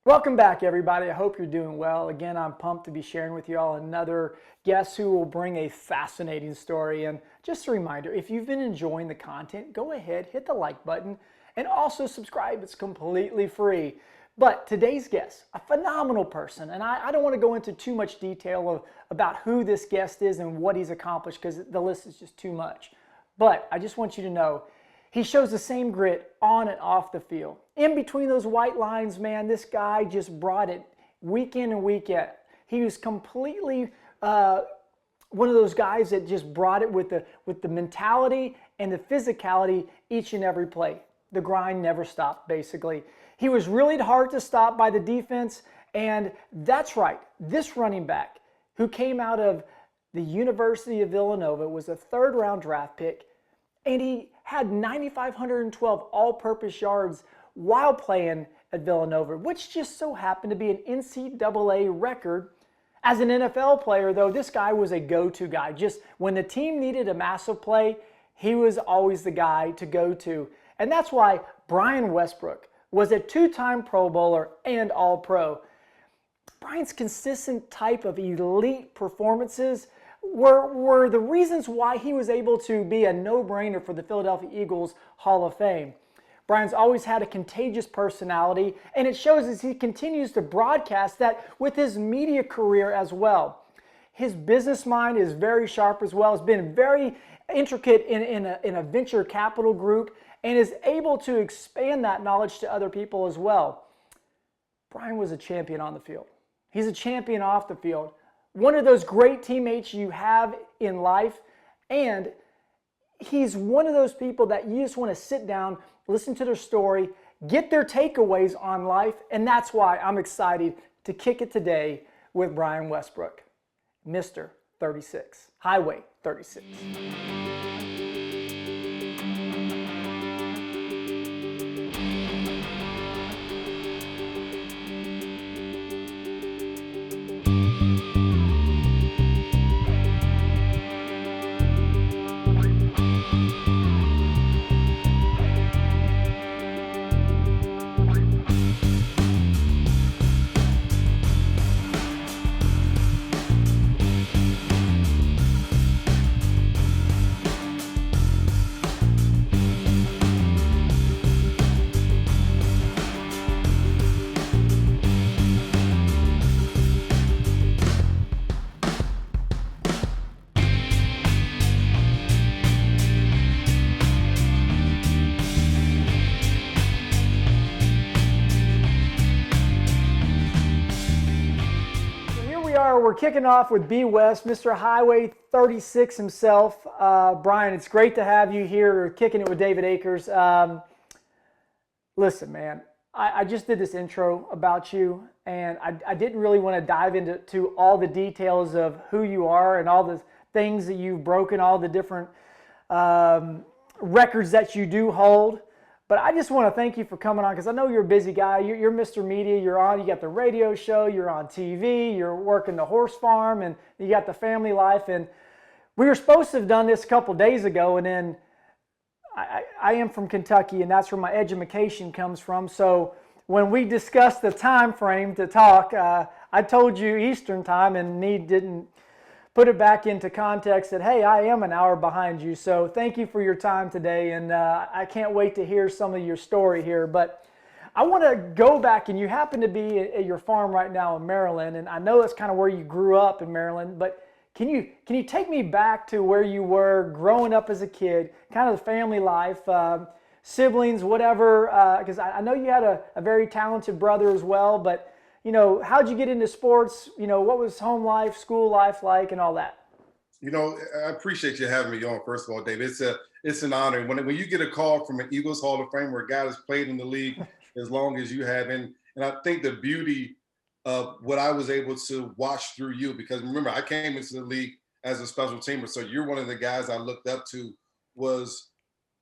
Welcome back, everybody. I hope you're doing well. Again, I'm pumped to be sharing with you all another guest who will bring a fascinating story. And just a reminder, if you've been enjoying the content, go ahead, hit the like button, and also subscribe. It's completely free. But today's guest, a phenomenal person, and I don't want to go into too much detail about who this guest is and what he's accomplished because the list is just too much. But I just want you to know, he shows the same grit on and off the field. In between those white lines, man, this guy just brought it week in and week out. He was completely one of those guys that just brought it with the mentality and the physicality each and every play. The grind never stopped, basically. He was really hard to stop by the defense, and that's right. This running back who came out of the University of Villanova was a third-round draft pick, and he had 9,512 all-purpose yards while playing at Villanova, which just so happened to be an NCAA record. As an NFL player, though, this guy was a go-to guy. Just when the team needed a massive play, he was always the guy to go to. And that's why Brian Westbrook was a two-time Pro Bowler and All-Pro. Brian's consistent type of elite performances were the reasons why he was able to be a no-brainer for the Philadelphia Eagles Hall of Fame. Brian's always had a contagious personality, and it shows as he continues to broadcast that with his media career as well. His business mind is very sharp as well. He's been very intricate in a venture capital group and is able to expand that knowledge to other people as well. Brian was a champion on the field. He's a champion off the field. One of those great teammates you have in life, and he's one of those people that you just want to sit down, listen to their story, get their takeaways on life, and that's why I'm excited to kick it today with Brian Westbrook, Mr. 36, Highway 36. We're kicking off with B. West, Mr. Highway 36 himself. Brian, it's great to have you here. We're kicking it with David Akers. Listen, man, I just did this intro about you, and I didn't really want to dive into all the details of who you are and all the things that you've broken, all the different records that you do hold. But I just want to thank you for coming on because I know you're a busy guy. You're Mr. Media. You got the radio show. You're on TV. You're working the horse farm, and you got the family life. And we were supposed to have done this a couple days ago, and then I am from Kentucky, and that's where my education comes from. So when we discussed the time frame to talk, I told you Eastern time, and Need didn't put it back into context that, hey, I am an hour behind you. So thank you for your time today, and I can't wait to hear some of your story here. But I want to go back, and you happen to be at your farm right now in Maryland, and I know that's kind of where you grew up in Maryland, but can you take me back to where you were growing up as a kid, kind of the family life, siblings, whatever, because I know you had a very talented brother as well, but how'd you get into sports? What was home life, school life like, and all that? I appreciate you having me on. First of all, Dave, it's an honor when you get a call from an Eagles Hall of Fame where a guy has played in the league as long as you have, and I think the beauty of what I was able to watch through you. Because remember, I came into the league as a special teamer, so you're one of the guys I looked up to. Was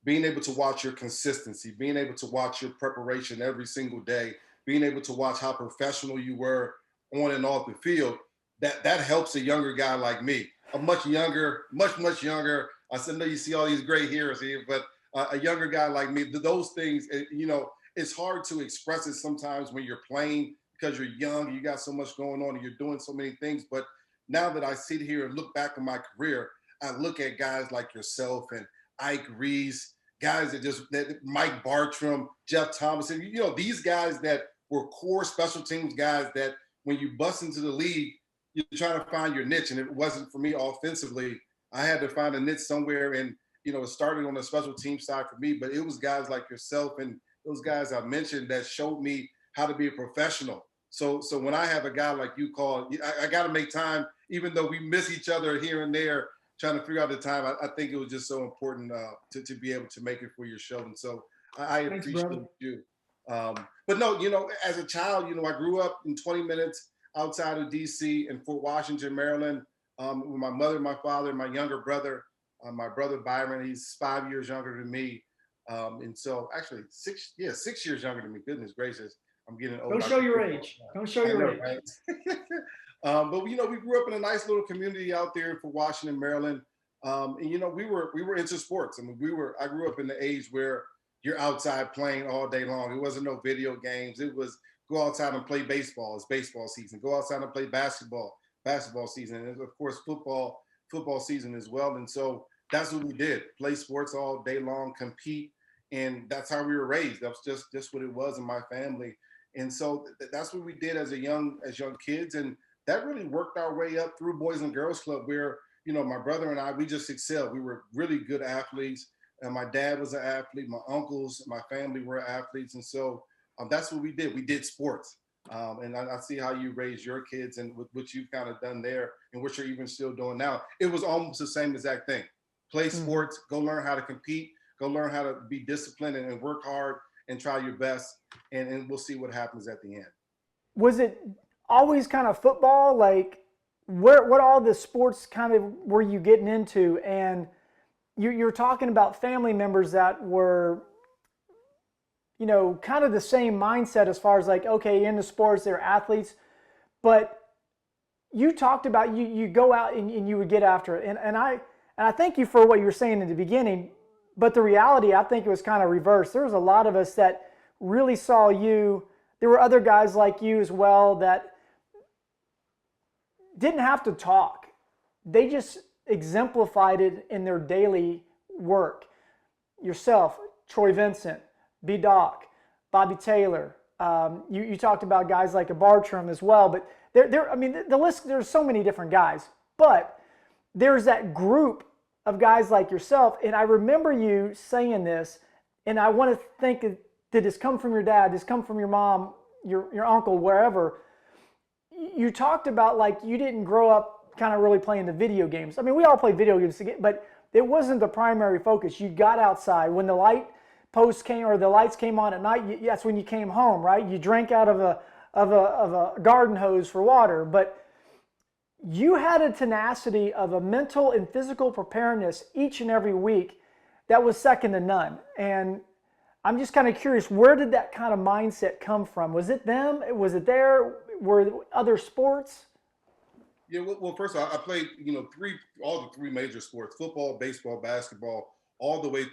being able to watch your consistency, being able to watch your preparation every single day, being able to watch how professional you were on and off the field, that helps a younger guy like me. A much younger, much younger. I said, no, you see all these great heroes here, but a younger guy like me, those things, it's hard to express it sometimes when you're playing because you're young, you got so much going on, and you're doing so many things. But now that I sit here and look back on my career, I look at guys like yourself and Ike Reese, guys that Mike Bartram, Jeff Thomas, and these guys that were core special teams guys that when you bust into the league, you're trying to find your niche. And it wasn't for me offensively. I had to find a niche somewhere, and it started on the special team side for me. But it was guys like yourself and those guys I mentioned that showed me how to be a professional. So when I have a guy like you call, I got to make time, even though we miss each other here and there, trying to figure out the time. I think it was just so important to be able to make it for your show. And so I Thanks, appreciate brother. you. But no, as a child, I grew up in 20 minutes outside of DC in Fort Washington, Maryland, with my mother, my father, my younger brother, my brother Byron. He's 5 years younger than me. And so actually 6 years younger than me. Goodness gracious. I'm getting old. Don't show your age. Don't show I your know, age. right? But we grew up in a nice little community out there for Washington, Maryland. And we were into sports. I mean, I grew up in the age where you're outside playing all day long. It wasn't no video games. It was go outside and play baseball. It's baseball season. Go outside and play basketball season. And of course, football season as well. And so that's what we did. Play sports all day long, compete. And that's how we were raised. That was just what it was in my family. And so that's what we did as young kids. And that really worked our way up through Boys and Girls Club, where my brother and I, we just excelled. We were really good athletes, and my dad was an athlete. My uncles, my family were athletes, and so that's what we did. We did sports, and I see how you raised your kids and what you've kind of done there, and what you're even still doing now. It was almost the same exact thing. Play sports, go learn how to compete, go learn how to be disciplined and work hard and try your best, and we'll see what happens at the end. Was it always kind of football? Like, what all the sports kind of were you getting into? And you're talking about family members that were, kind of the same mindset as far as like, okay, into sports, they're athletes. But you talked about you go out and you would get after it. And I thank you for what you were saying in the beginning. But the reality, I think it was kind of reversed. There was a lot of us that really saw you. There were other guys like you as well that didn't have to talk. They just exemplified it in their daily work. Yourself, Troy Vincent, B. Doc, Bobby Taylor. You talked about guys like a Bartram as well, but the list, there's so many different guys. But there's that group of guys like yourself, and I remember you saying this, and I want to think, did this come from your dad? Did this come from your mom, your uncle, wherever? You talked about like you didn't grow up kind of really playing the video games. I mean, we all played video games, but it wasn't the primary focus. You got outside. When the light posts came or the lights came on at night, that's when you came home, right? You drank out of a garden hose for water, but you had a tenacity of a mental and physical preparedness each and every week that was second to none. And I'm just kind of curious, where did that kind of mindset come from? Was it them? Was it there? Were there other sports? Yeah, well, first of all, I played, all the three major sports: football, baseball, basketball, all the way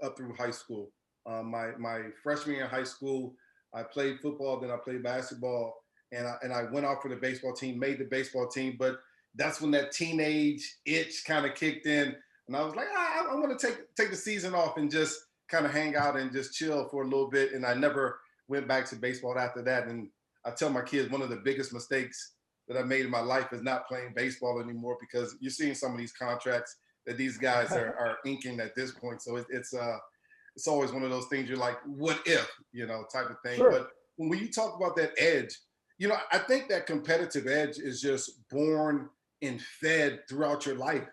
up through high school. My freshman year in high school, I played football, then I played basketball, and I went off for the baseball team, made the baseball team. But that's when that teenage itch kind of kicked in, and I was like, I want to take the season off and just kind of hang out and just chill for a little bit. And I never went back to baseball after that. And I tell my kids one of the biggest mistakes that I made in my life is not playing baseball anymore, because you're seeing some of these contracts that these guys are inking at this point. So it's always one of those things you're like, what if, type of thing. Sure. But when you talk about that edge, I think that competitive edge is just born and fed throughout your life.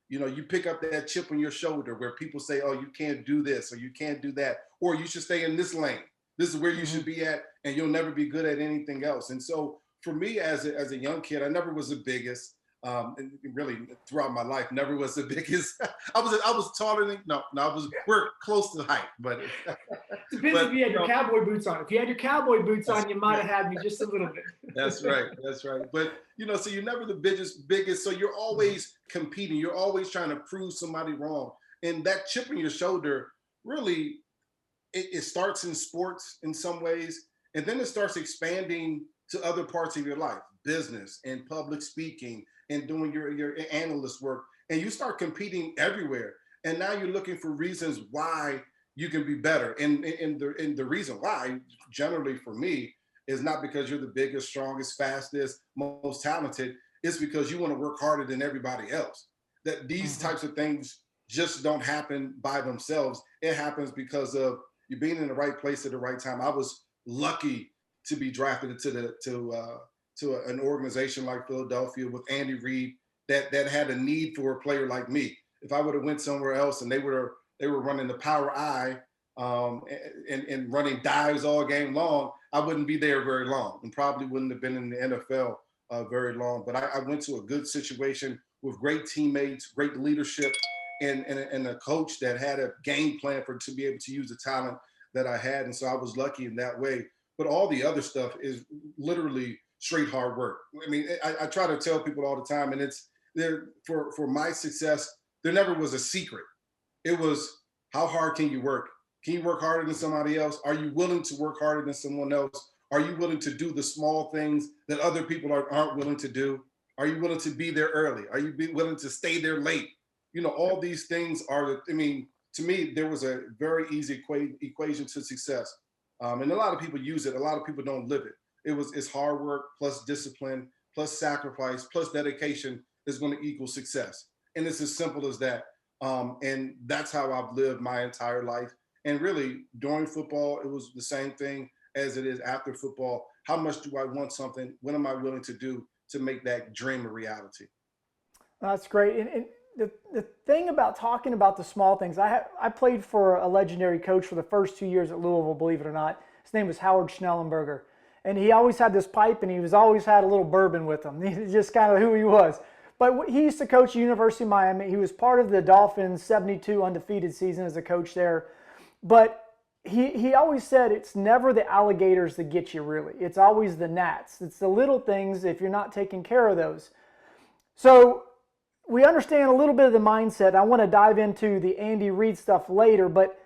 You pick up that chip on your shoulder where people say, oh, you can't do this or you can't do that, or you should stay in this lane. This is where you should be at, and you'll never be good at anything else. And so for me as a young kid, I never was the biggest. And really throughout my life, never was the biggest. I was taller than no, we're close to height, but Depends if but you had your cowboy boots on. If you had your cowboy boots that's on, you might right. have had me just a little bit. That's right. That's right. But so you're never the biggest. So you're always competing. You're always trying to prove somebody wrong. And that chip on your shoulder really it starts in sports in some ways, and then it starts expanding to other parts of your life, business and public speaking and doing your analyst work. And you start competing everywhere. And now you're looking for reasons why you can be better. And the reason why, generally for me, is not because you're the biggest, strongest, fastest, most talented. It's because you want to work harder than everybody else. That these Mhm. types of things just don't happen by themselves. It happens because of you being in the right place at the right time. I was lucky to be drafted into an organization like Philadelphia with Andy Reid that had a need for a player like me. If I would have went somewhere else and they were running the power I and running dives all game long, I wouldn't be there very long and probably wouldn't have been in the NFL very long. But I went to a good situation with great teammates, great leadership, and a coach that had a game plan for to be able to use the talent that I had. And so I was lucky in that way. But all the other stuff is literally straight hard work. I mean, I try to tell people all the time, and it's there for my success. There never was a secret. It was how hard can you work? Can you work harder than somebody else? Are you willing to work harder than someone else? Are you willing to do the small things that other people aren't willing to do? Are you willing to be there early? Are you willing to stay there late? All these things are, I mean, to me, there was a very easy equation to success. And a lot of people use it. A lot of people don't live it. It's hard work plus discipline plus sacrifice plus dedication is going to equal success. And it's as simple as that. And that's how I've lived my entire life. And really, during football, it was the same thing as it is after football. How much do I want something? What am I willing to do to make that dream a reality? That's great. And the thing about talking about the small things, I played for a legendary coach for the first 2 years at Louisville, believe it or not. His name was Howard Schnellenberger. And he always had this pipe and he was always had a little bourbon with him. He's just kind of who he was. But he used to coach University of Miami. He was part of the Dolphins' 72 undefeated season as a coach there. But he always said it's never the alligators that get you, really. It's always the gnats. It's the little things if you're not taking care of those. So we understand a little bit of the mindset. I want to dive into the Andy Reid stuff later, but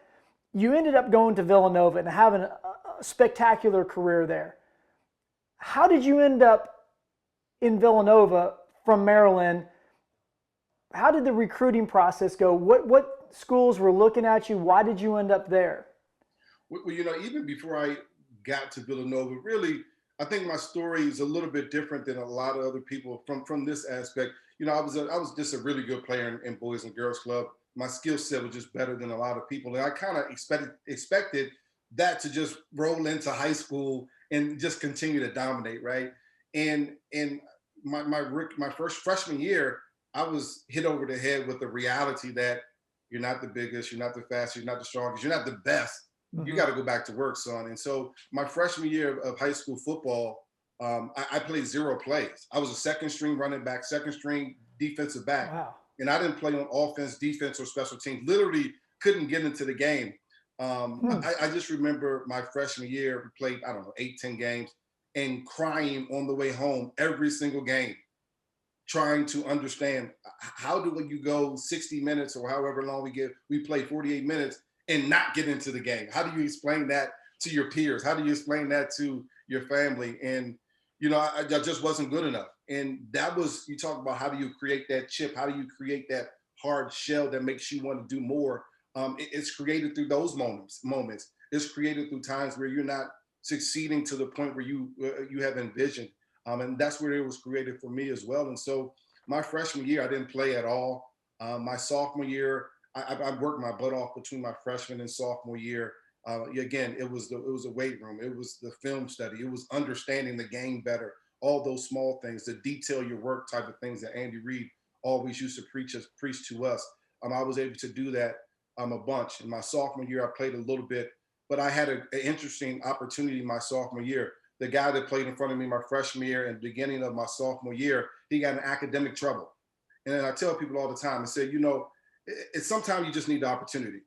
you ended up going to Villanova and having a spectacular career there. How did you end up in Villanova from Maryland? How did the recruiting process go? What schools were looking at you? Why did you end up there? Well, even before I got to Villanova, really, I think my story is a little bit different than a lot of other people from this aspect. I was just a really good player in Boys and Girls Club. My skill set was just better than a lot of people, and I kind of expected that to just roll into high school and just continue to dominate, right? And my first freshman year, I was hit over the head with the reality that you're not the biggest, you're not the fastest, you're not the strongest, you're not the best. You Mm-hmm. got to go back to work, son. And so my freshman year of high school football, I played 0 plays. I was a second string running back, second string defensive back, Wow. and I didn't play on offense, defense, or special teams. Literally couldn't get into the game. Hmm. I just remember my freshman year, we played, I don't know, 8, 10 games, and crying on the way home every single game, trying to understand how do you go 60 minutes or however long we play 48 minutes and not get into the game. How do you explain that to your peers? How do you explain that to your family? And I just wasn't good enough. And that was, you talk about how do you create that chip? How do you create that hard shell that makes you want to do more? It's created through those moments. It's created through times where you're not succeeding to the point where you have envisioned. And that's where it was created for me as well. And so my freshman year, I didn't play at all. My sophomore year, I worked my butt off between my freshman and sophomore year. Again, it was a weight room. It was the film study. It was understanding the game better. All those small things, the detail your work type of things that Andy Reid always used to preach to us. I was able to do that a bunch. In my sophomore year, I played a little bit, but I had an interesting opportunity my sophomore year. the guy that played in front of me my freshman year and beginning of my sophomore year, he got in academic trouble. And then I tell people all the time, I say, you know, it's sometimes you just need the opportunity.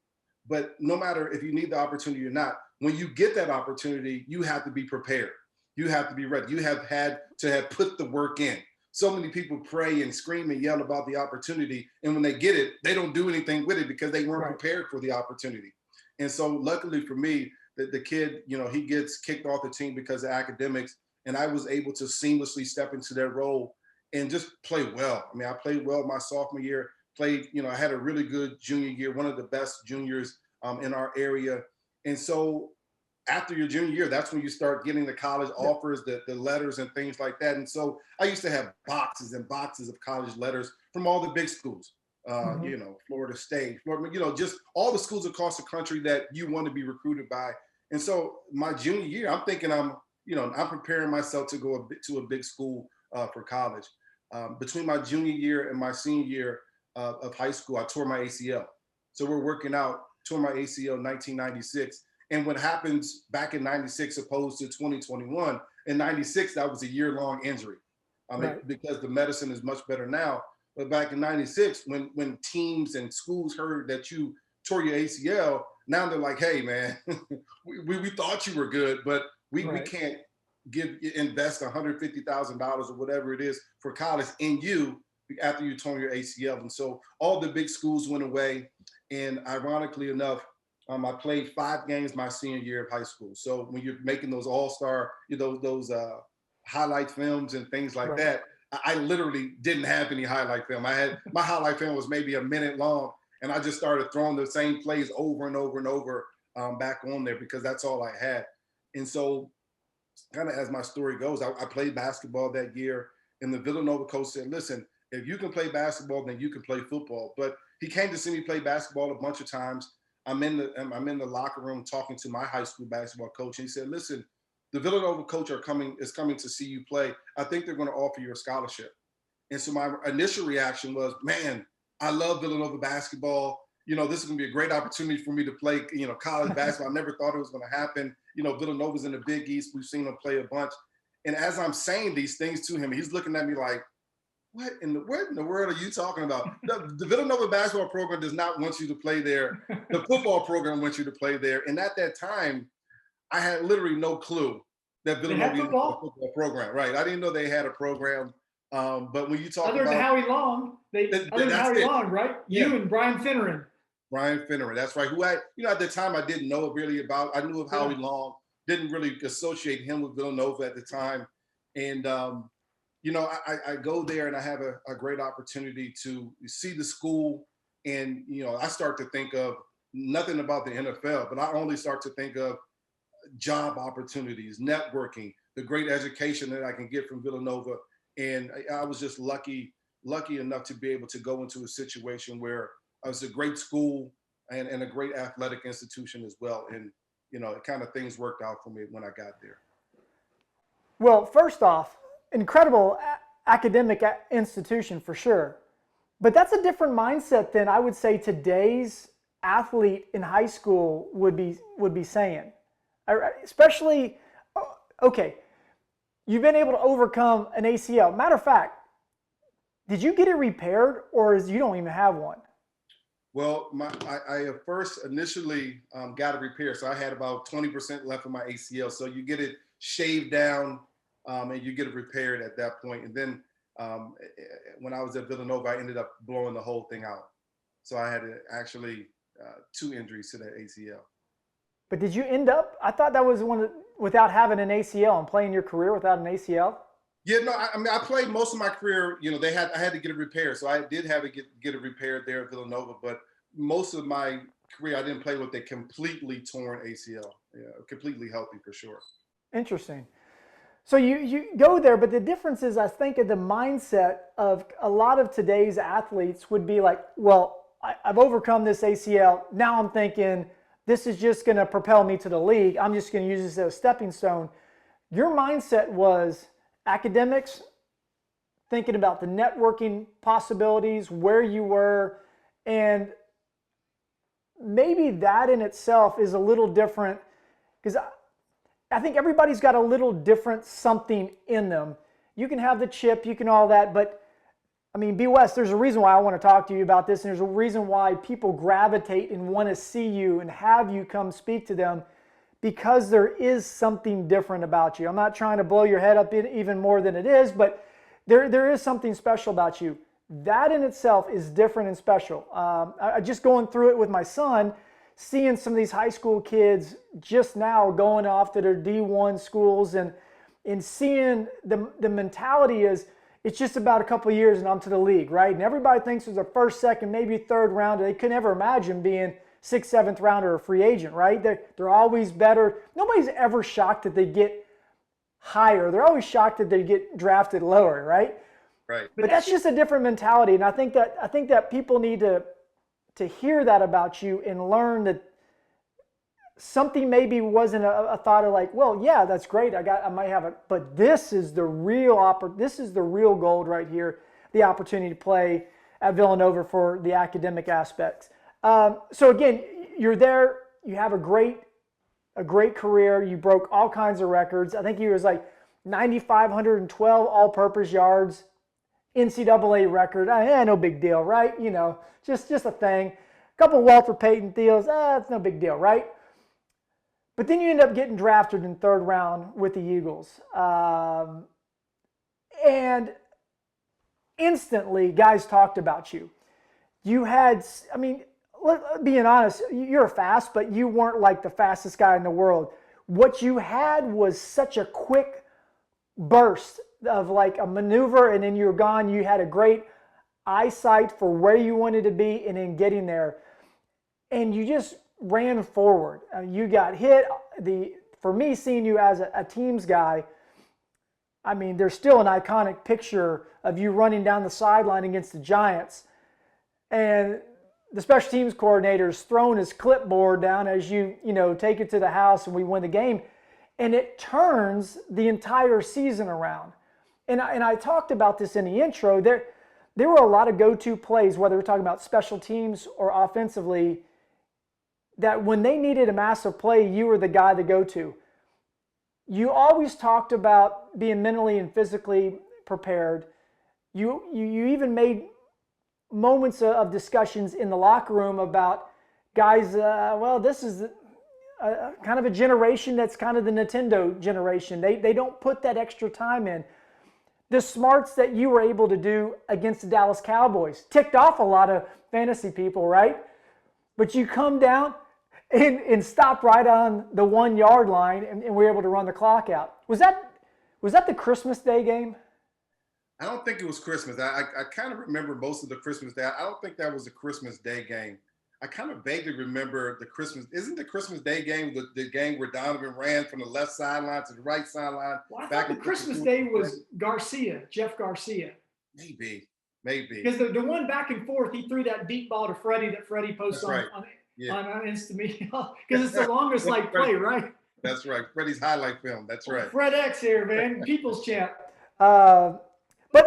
But no matter if you need the opportunity or not, when you get that opportunity, you have to be prepared. You have to be ready. You have had to have put the work in. So many people pray and scream and yell about the opportunity. And when they get it, they don't do anything with it because they weren't prepared for the opportunity. And so luckily for me, the kid, you know, he gets kicked off the team because of academics. And I was able to seamlessly step into that role and just play well. I mean, I played well my sophomore year, played, you know, I had a really good junior year, one of the best juniors in our area. And so after your junior year, that's when you start getting the college offers, the letters and things like that. And so I used to have boxes and boxes of college letters from all the big schools, you know, Florida State, Florida, you know, just all the schools across the country that you want to be recruited by. And so my junior year, I'm thinking I'm preparing myself to go to a big school for college. Between my junior year and my senior year of high school, I tore my ACL. So we're working out, tore my ACL in 1996. And what happens back in 96 opposed to 2021, in 96, that was a year-long injury. I mean, because the medicine is much better now. But back in 96, when teams and schools heard that you tore your ACL, now they're like, hey, man, we thought you were good, but we can't invest $150,000 or whatever it is for college in you after you tore your ACL. And so all the big schools went away. And ironically enough, I played 5 games my senior year of high school. So when you're making those all-star, you know, those highlight films and things like that, I literally didn't have any highlight film. My highlight film was maybe a minute long, and I just started throwing the same plays over and over and over back on there because that's all I had. And so kind of as my story goes, I played basketball that year, and the Villanova coach said, listen, if you can play basketball, then you can play football. But he came to see me play basketball a bunch of times. I'm in the locker room talking to my high school basketball coach. And he said, listen, the Villanova coach is coming to see you play. I think they're going to offer you a scholarship. And so my initial reaction was, man, I love Villanova basketball. You know, this is going to be a great opportunity for me to play, you know, college basketball. I never thought it was going to happen. You know, Villanova's in the Big East. We've seen them play a bunch. And as I'm saying these things to him, he's looking at me like, what in the world are you talking about? The Villanova basketball program does not want you to play there. The football program wants you to play there. And at that time, I had literally no clue that Villanova had a football program. Right. I didn't know they had a program. But when you talk other about than Howie Long, right? Yeah. You and Brian Finneran. Brian Finneran, that's right. Who at the time I didn't know really about. I knew of Howie Long, didn't really associate him with Villanova at the time. And you know, I go there and I have a great opportunity to see the school. And, you know, I start to think of nothing about the NFL, but I only start to think of job opportunities, networking, the great education that I can get from Villanova. And I was just lucky enough to be able to go into a situation where it was a great school and a great athletic institution as well. And, you know, it kind of things worked out for me when I got there. Well, first off, incredible academic institution for sure. But that's a different mindset than I would say today's athlete in high school would be saying. Especially, okay, you've been able to overcome an ACL. Matter of fact, did you get it repaired or you don't even have one? Well, I first initially got it repaired. So I had about 20% left of my ACL. So you get it shaved down and you get it repaired at that point. And then when I was at Villanova, I ended up blowing the whole thing out. So I had actually 2 injuries to that ACL. But did you end up, I thought that was without having an ACL and playing your career without an ACL? Yeah, no, I mean, I played most of my career, you know, I had to get it repaired. So I did have to get it repaired there at Villanova, but most of my career, I didn't play with a completely torn ACL. Yeah, completely healthy for sure. Interesting. So you go there, but the difference is, I think, the mindset of a lot of today's athletes would be like, well, I've overcome this ACL. Now I'm thinking this is just going to propel me to the league. I'm just going to use this as a stepping stone. Your mindset was academics, thinking about the networking possibilities, where you were, and maybe that in itself is a little different because I think everybody's got a little different something in them. You can have the chip, you can all that, but I mean, B. West, there's a reason why I want to talk to you about this, and there's a reason why people gravitate and want to see you and have you come speak to them, because there is something different about you. I'm not trying to blow your head up even more than it is, but there is something special about you. That in itself is different and special. I just going through it with my son, seeing some of these high school kids just now going off to their D1 schools and seeing the mentality is, it's just about a couple of years and I'm to the league, right? And everybody thinks it's a first, second, maybe third rounder. They could never imagine being sixth, seventh rounder or free agent, right? They're always better. Nobody's ever shocked that they get higher. They're always shocked that they get drafted lower, right? Right. But that's just a different mentality, and I think that people need to hear that about you and learn that something maybe wasn't a thought of like, well, yeah, that's great. I might have it, but this is the real gold right here. The opportunity to play at Villanova for the academic aspects. So again, you're there. You have a great career. You broke all kinds of records. I think he was like 9,512 all-purpose yards, NCAA record. No big deal, right? You know, just a thing. A couple Walter Payton deals. It's no big deal, right? But then you end up getting drafted in third round with the Eagles. And instantly, guys talked about you. You had, I mean, being honest, you're fast, but you weren't like the fastest guy in the world. What you had was such a quick burst of like a maneuver, and then you're gone. You had a great eyesight for where you wanted to be and then getting there. And you just ran forward. You got hit. For me, seeing you as a teams guy, I mean, there's still an iconic picture of you running down the sideline against the Giants, and the special teams coordinator is throwing his clipboard down as you take it to the house and we win the game, and it turns the entire season around. And I talked about this in the intro. There were a lot of go-to plays, whether we're talking about special teams or offensively, that when they needed a massive play, you were the guy to go to. You always talked about being mentally and physically prepared. You even made moments of discussions in the locker room about guys, this is kind of a generation that's kind of the Nintendo generation. They don't put that extra time in. The smarts that you were able to do against the Dallas Cowboys ticked off a lot of fantasy people, right? But you come down and stop right on the 1 yard line and we're able to run the clock out. Was that the Christmas Day game? I don't think it was Christmas. I kind of remember most of the Christmas Day. I don't think that was a Christmas Day game. I kind of vaguely remember the Christmas. Isn't the Christmas Day game the game where Donovan ran from the left sideline to the right sideline? Well, I thought the Christmas Day was Jeff Garcia. Maybe. Because the one back and forth, he threw that deep ball to Freddie that Freddie posts on Insta Media. Because it's the longest play, right? That's right. Freddie's highlight film. That's right. Fred X here, man. People's champ. But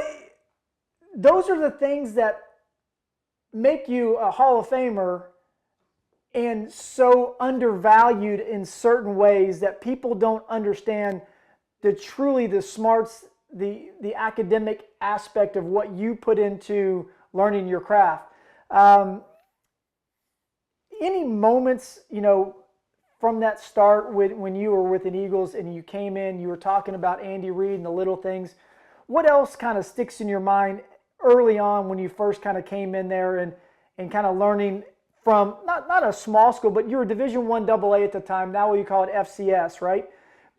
those are the things that make you a Hall of Famer and so undervalued in certain ways that people don't understand the smarts, the academic aspect of what you put into learning your craft. Any moments, from that start when you were with the Eagles and you came in, you were talking about Andy Reid and the little things. What else kind of sticks in your mind early on when you first kind of came in there and kind of learning from not a small school, but you were Division I AA at the time. Now we call it FCS, right?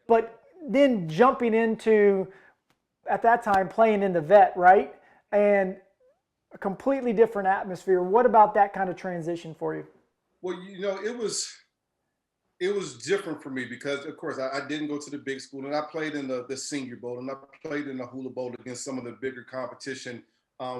But then jumping into, at that time, playing in the vet, right? And a completely different atmosphere. What about that kind of transition for you? Well, it was different for me because, of course, I didn't go to the big school, and I played in the Senior Bowl, and I played in the Hula Bowl against some of the bigger competition,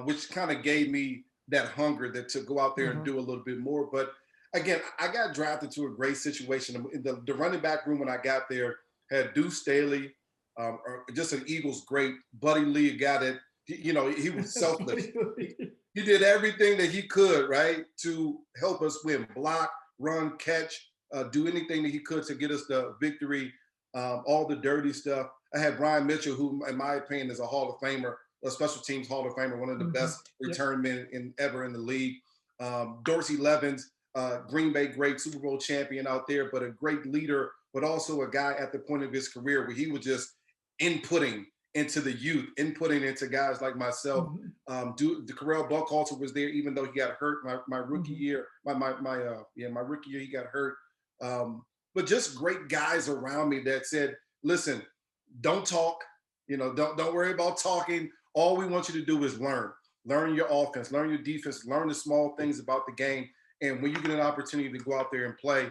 which kind of gave me that hunger to go out there and do a little bit more. But again, I got drafted to a great situation. The running back room when I got there had Deuce Staley, just an Eagles great. Buddy Lee, a guy that, he was selfless. He did everything that he could, right, to help us win, block, run, catch, do anything that he could to get us the victory. all the dirty stuff. I had Brian Mitchell, who, in my opinion, is a Hall of Famer, a special teams Hall of Famer, one of the best return men ever in the league. Dorsey Levens, Green Bay great, Super Bowl champion out there, but a great leader, but also a guy at the point of his career where he was just inputting into the youth, inputting into guys like myself. The Correll Buckhalter was there, even though he got hurt my rookie year. My rookie year he got hurt. But just great guys around me that said, "Listen, don't talk. Don't worry about talking. All we want you to do is learn your offense, learn your defense, learn the small things about the game. And when you get an opportunity to go out there and play,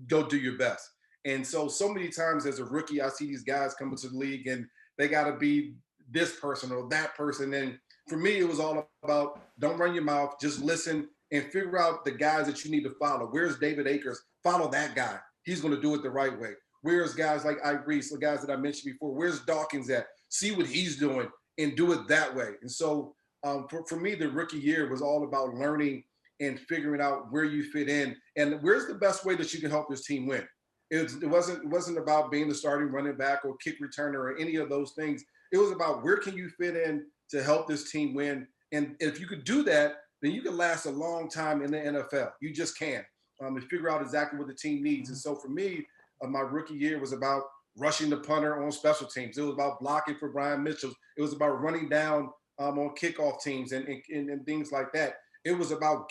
go do your best." And so many times as a rookie, I see these guys come into the league and they got to be this person or that person. And for me, it was all about don't run your mouth, just listen and figure out the guys that you need to follow. Where's David Akers? Follow that guy. He's going to do it the right way. Where's guys like Ike Reese, the guys that I mentioned before? Where's Dawkins at? See what he's doing and do it that way. And so for me, the rookie year was all about learning and figuring out where you fit in and where's the best way that you can help this team win. It wasn't about being the starting running back or kick returner or any of those things. It was about where can you fit in to help this team win. And if you could do that, then you can last a long time in the NFL. You just can. And figure out exactly what the team needs. And so for me, my rookie year was about rushing the punter on special teams. It was about blocking for Brian Mitchell. It was about running down on kickoff teams and things like that. It was about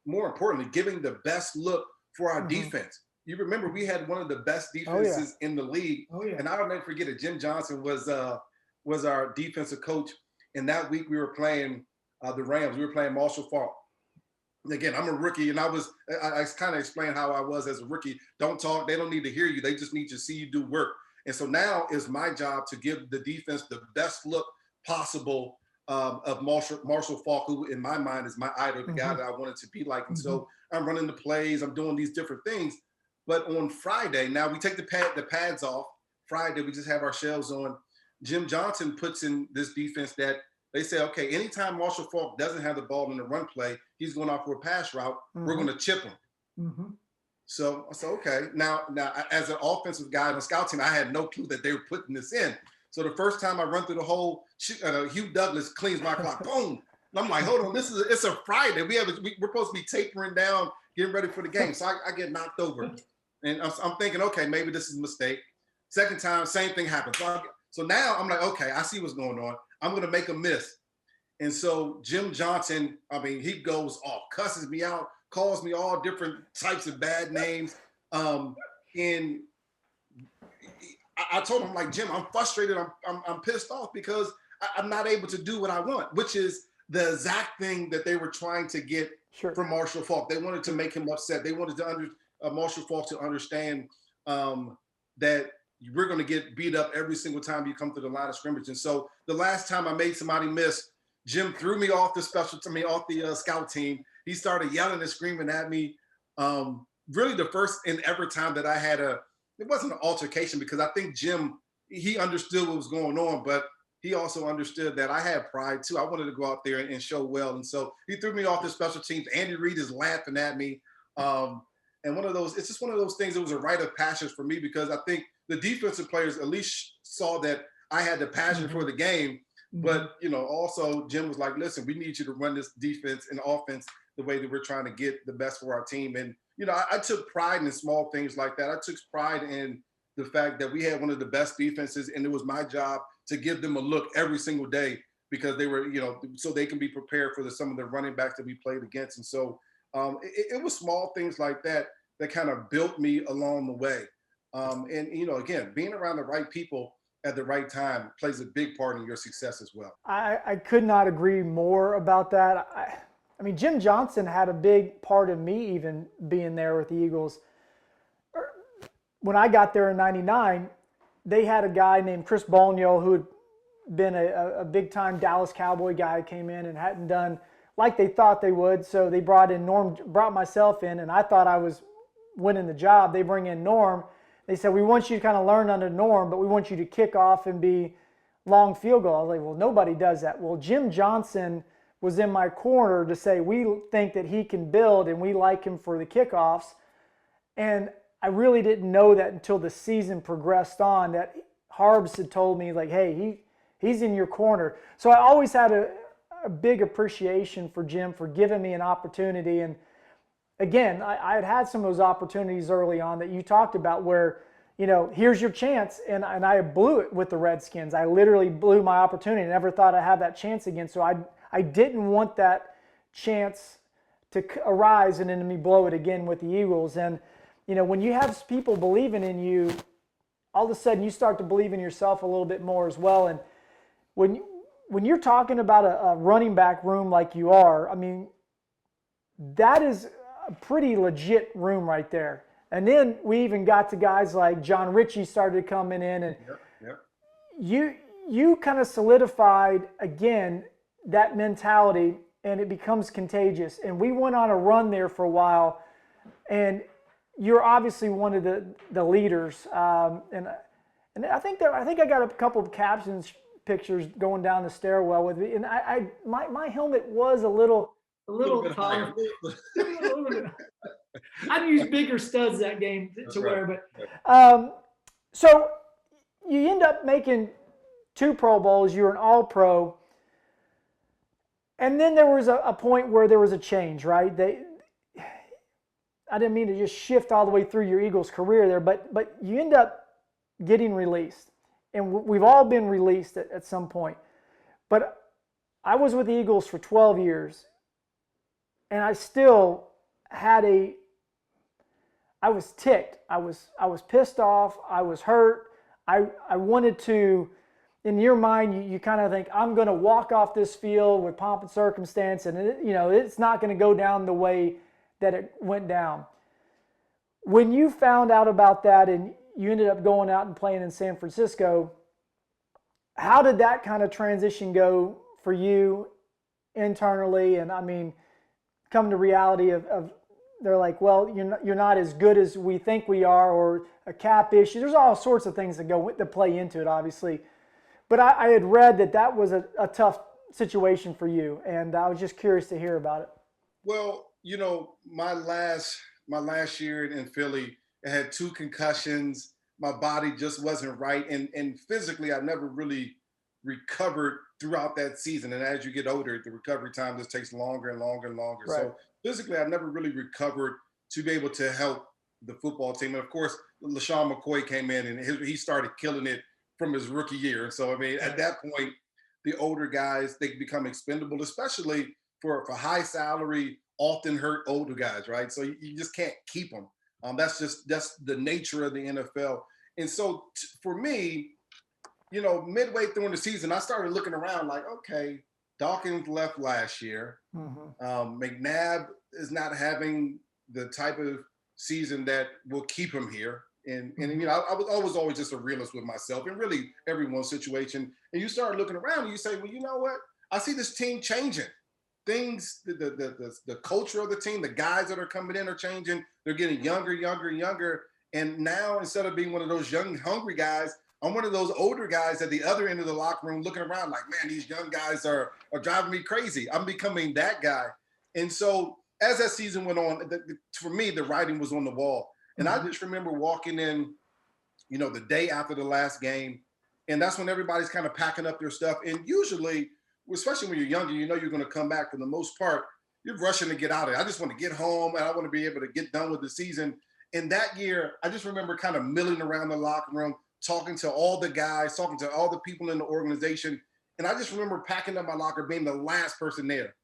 more importantly, giving the best look for our defense. You remember we had one of the best defenses in the league. And I'll never forget it. Jim Johnson was our defensive coach. And that week we were playing the Rams. We were playing Marshall Faulk. Again, I'm a rookie, and I kind of explained how I was as a rookie. Don't talk. They don't need to hear you. They just need to see you do work. And so now it's my job to give the defense the best look possible of Marshall Faulk, who in my mind is my idol, the guy that I wanted to be like. And so I'm running the plays. I'm doing these different things. But on Friday, now we take the pads off. Friday, we just have our shells on. Jim Johnson puts in this defense that they say, okay, anytime Marshall Faulk doesn't have the ball in the run play, he's going off for a pass route, we're going to chip him. So I said, okay. Now, as an offensive guy on the scout team, I had no clue that they were putting this in. So the first time I run through the hole, Hugh Douglas cleans my clock, boom. And I'm like, hold on, it's a Friday. We're supposed to be tapering down, getting ready for the game. So I get knocked over. And I'm thinking, okay, maybe this is a mistake. Second time, same thing happens. So now I'm like, okay, I see what's going on. I'm going to make a miss. And so Jim Johnson, he goes off, cusses me out, calls me all different types of bad names. And I told him, like, Jim, I'm frustrated. I'm pissed off because I'm not able to do what I want, which is the exact thing that they were trying to get from Marshall Faulk. They wanted to make him upset. They wanted to Marshall Faulk to understand that we're going to get beat up every single time you come to the line of scrimmage. And so the last time I made somebody miss, Jim threw me off the scout team. He started yelling and screaming at me. Really the first and ever time that I had it wasn't an altercation, because I think Jim, he understood what was going on, but he also understood that I had pride too. I wanted to go out there and show well. And so he threw me off the special teams. Andy Reid is laughing at me. And it's just one of those things. It was a rite of passage for me, because I think the defensive players at least saw that I had the passion for the game. But, also Jim was like, listen, we need you to run this defense and offense the way that we're trying to get the best for our team. And, I took pride in small things like that. I took pride in the fact that we had one of the best defenses, and it was my job to give them a look every single day, because they were, so they can be prepared for some of the running backs that we played against. And so it was small things like that that kind of built me along the way. And, again, being around the right people at the right time plays a big part in your success as well. I could not agree more about that. I mean, Jim Johnson had a big part of me even being there with the Eagles. When I got there in '99, they had a guy named Chris Boniol who had been a big-time Dallas Cowboy guy, came in and hadn't done like they thought they would. So they brought myself in, and I thought I was winning the job. They bring in Norm. They said, we want you to kind of learn under Norm, but we want you to kick off and be long field goal. I was like, well, nobody does that. Well, Jim Johnson was in my corner to say, we think that he can build and we like him for the kickoffs. And I really didn't know that until the season progressed on, that Harbs had told me, like, hey, he's in your corner. So I always had a big appreciation for Jim for giving me an opportunity. And again, I had some of those opportunities early on that you talked about where, here's your chance. And I blew it with the Redskins. I literally blew my opportunity. I never thought I'd have that chance again. So I didn't want that chance to arise and then me blow it again with the Eagles. And, when you have people believing in you, all of a sudden you start to believe in yourself a little bit more as well. And when you're talking about a running back room like you are, I mean, that is a pretty legit room right there. And then we even got to guys like John Ritchie started coming in, and you kind of solidified again that mentality, and it becomes contagious. And we went on a run there for a while, and you're obviously one of the leaders. And I think I got a couple of captions pictures going down the stairwell with me, and my helmet was a little tall. I'd use bigger studs that game to wear, but so you end up making 2 Pro Bowls. You're an All-Pro, and then there was a point where there was a change, right? I didn't mean to just shift all the way through your Eagles career there, but you end up getting released, and we've all been released at some point. But I was with the Eagles for 12 years, and I still had I was ticked. I was pissed off. I was hurt. I wanted to, in your mind, you kind of think, I'm going to walk off this field with pomp and circumstance, and it's not going to go down the way that it went down. When you found out about that and you ended up going out and playing in San Francisco, how did that kind of transition go for you internally? And I mean, come to reality of they're like, well, you're not as good as we think we are, or a cap issue. There's all sorts of things that play into it, obviously. But I had read that was a tough situation for you, and I was just curious to hear about it. Well, my last year in Philly, I had 2 concussions. My body just wasn't right, and physically, I never really recovered throughout that season. And as you get older, the recovery time just takes longer and longer and longer. Right. So physically, I never really recovered to be able to help the football team. And of course, LaShawn McCoy came in, and he started killing it from his rookie year. And so, I mean, at that point, the older guys, they become expendable, especially for high salary, often hurt older guys, right? So you just can't keep them. That's the nature of the NFL. And so for me, midway through the season, I started looking around like, okay, Dawkins left last year. Mm-hmm. McNabb is not having the type of season that will keep him here. And I was always just a realist with myself and really everyone's situation. And you start looking around and you say, well, you know what? I see this team changing. Things, the culture of the team, the guys that are coming in are changing. They're getting younger. And now, instead of being one of those young, hungry guys, I'm one of those older guys at the other end of the locker room looking around like, man, these young guys are driving me crazy. I'm becoming that guy. And so as that season went on, for me, the writing was on the wall. And I just remember walking in, the day after the last game, and that's when everybody's kind of packing up their stuff. And usually, especially when you're younger, you're going to come back. For the most part, you're rushing to get out of it. I just want to get home, and I want to be able to get done with the season. And that year, I just remember kind of milling around the locker room, talking to all the guys, talking to all the people in the organization. And I just remember packing up my locker, being the last person there,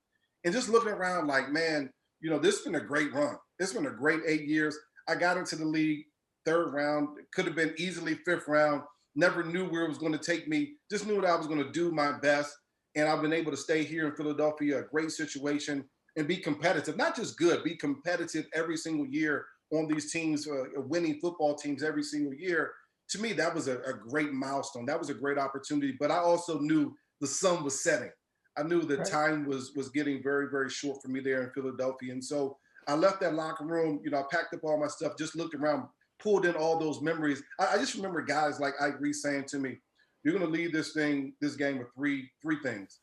and just looking around like, man, this has been a great run. It's been a great 8 years. I got into the league 3rd round. It could have been easily 5th round. Never knew where it was going to take me. Just knew that I was going to do my best. And I've been able to stay here in Philadelphia, a great situation, and be competitive. Not just good, be competitive every single year on these teams, winning football teams every single year. To me, that was a great milestone. That was a great opportunity. But I also knew the sun was setting. I knew the time was getting very, very short for me there in Philadelphia. And so I left that locker room. I packed up all my stuff, just looked around, pulled in all those memories. I just remember guys like Ike Reese saying to me, you're going to leave this game with three things.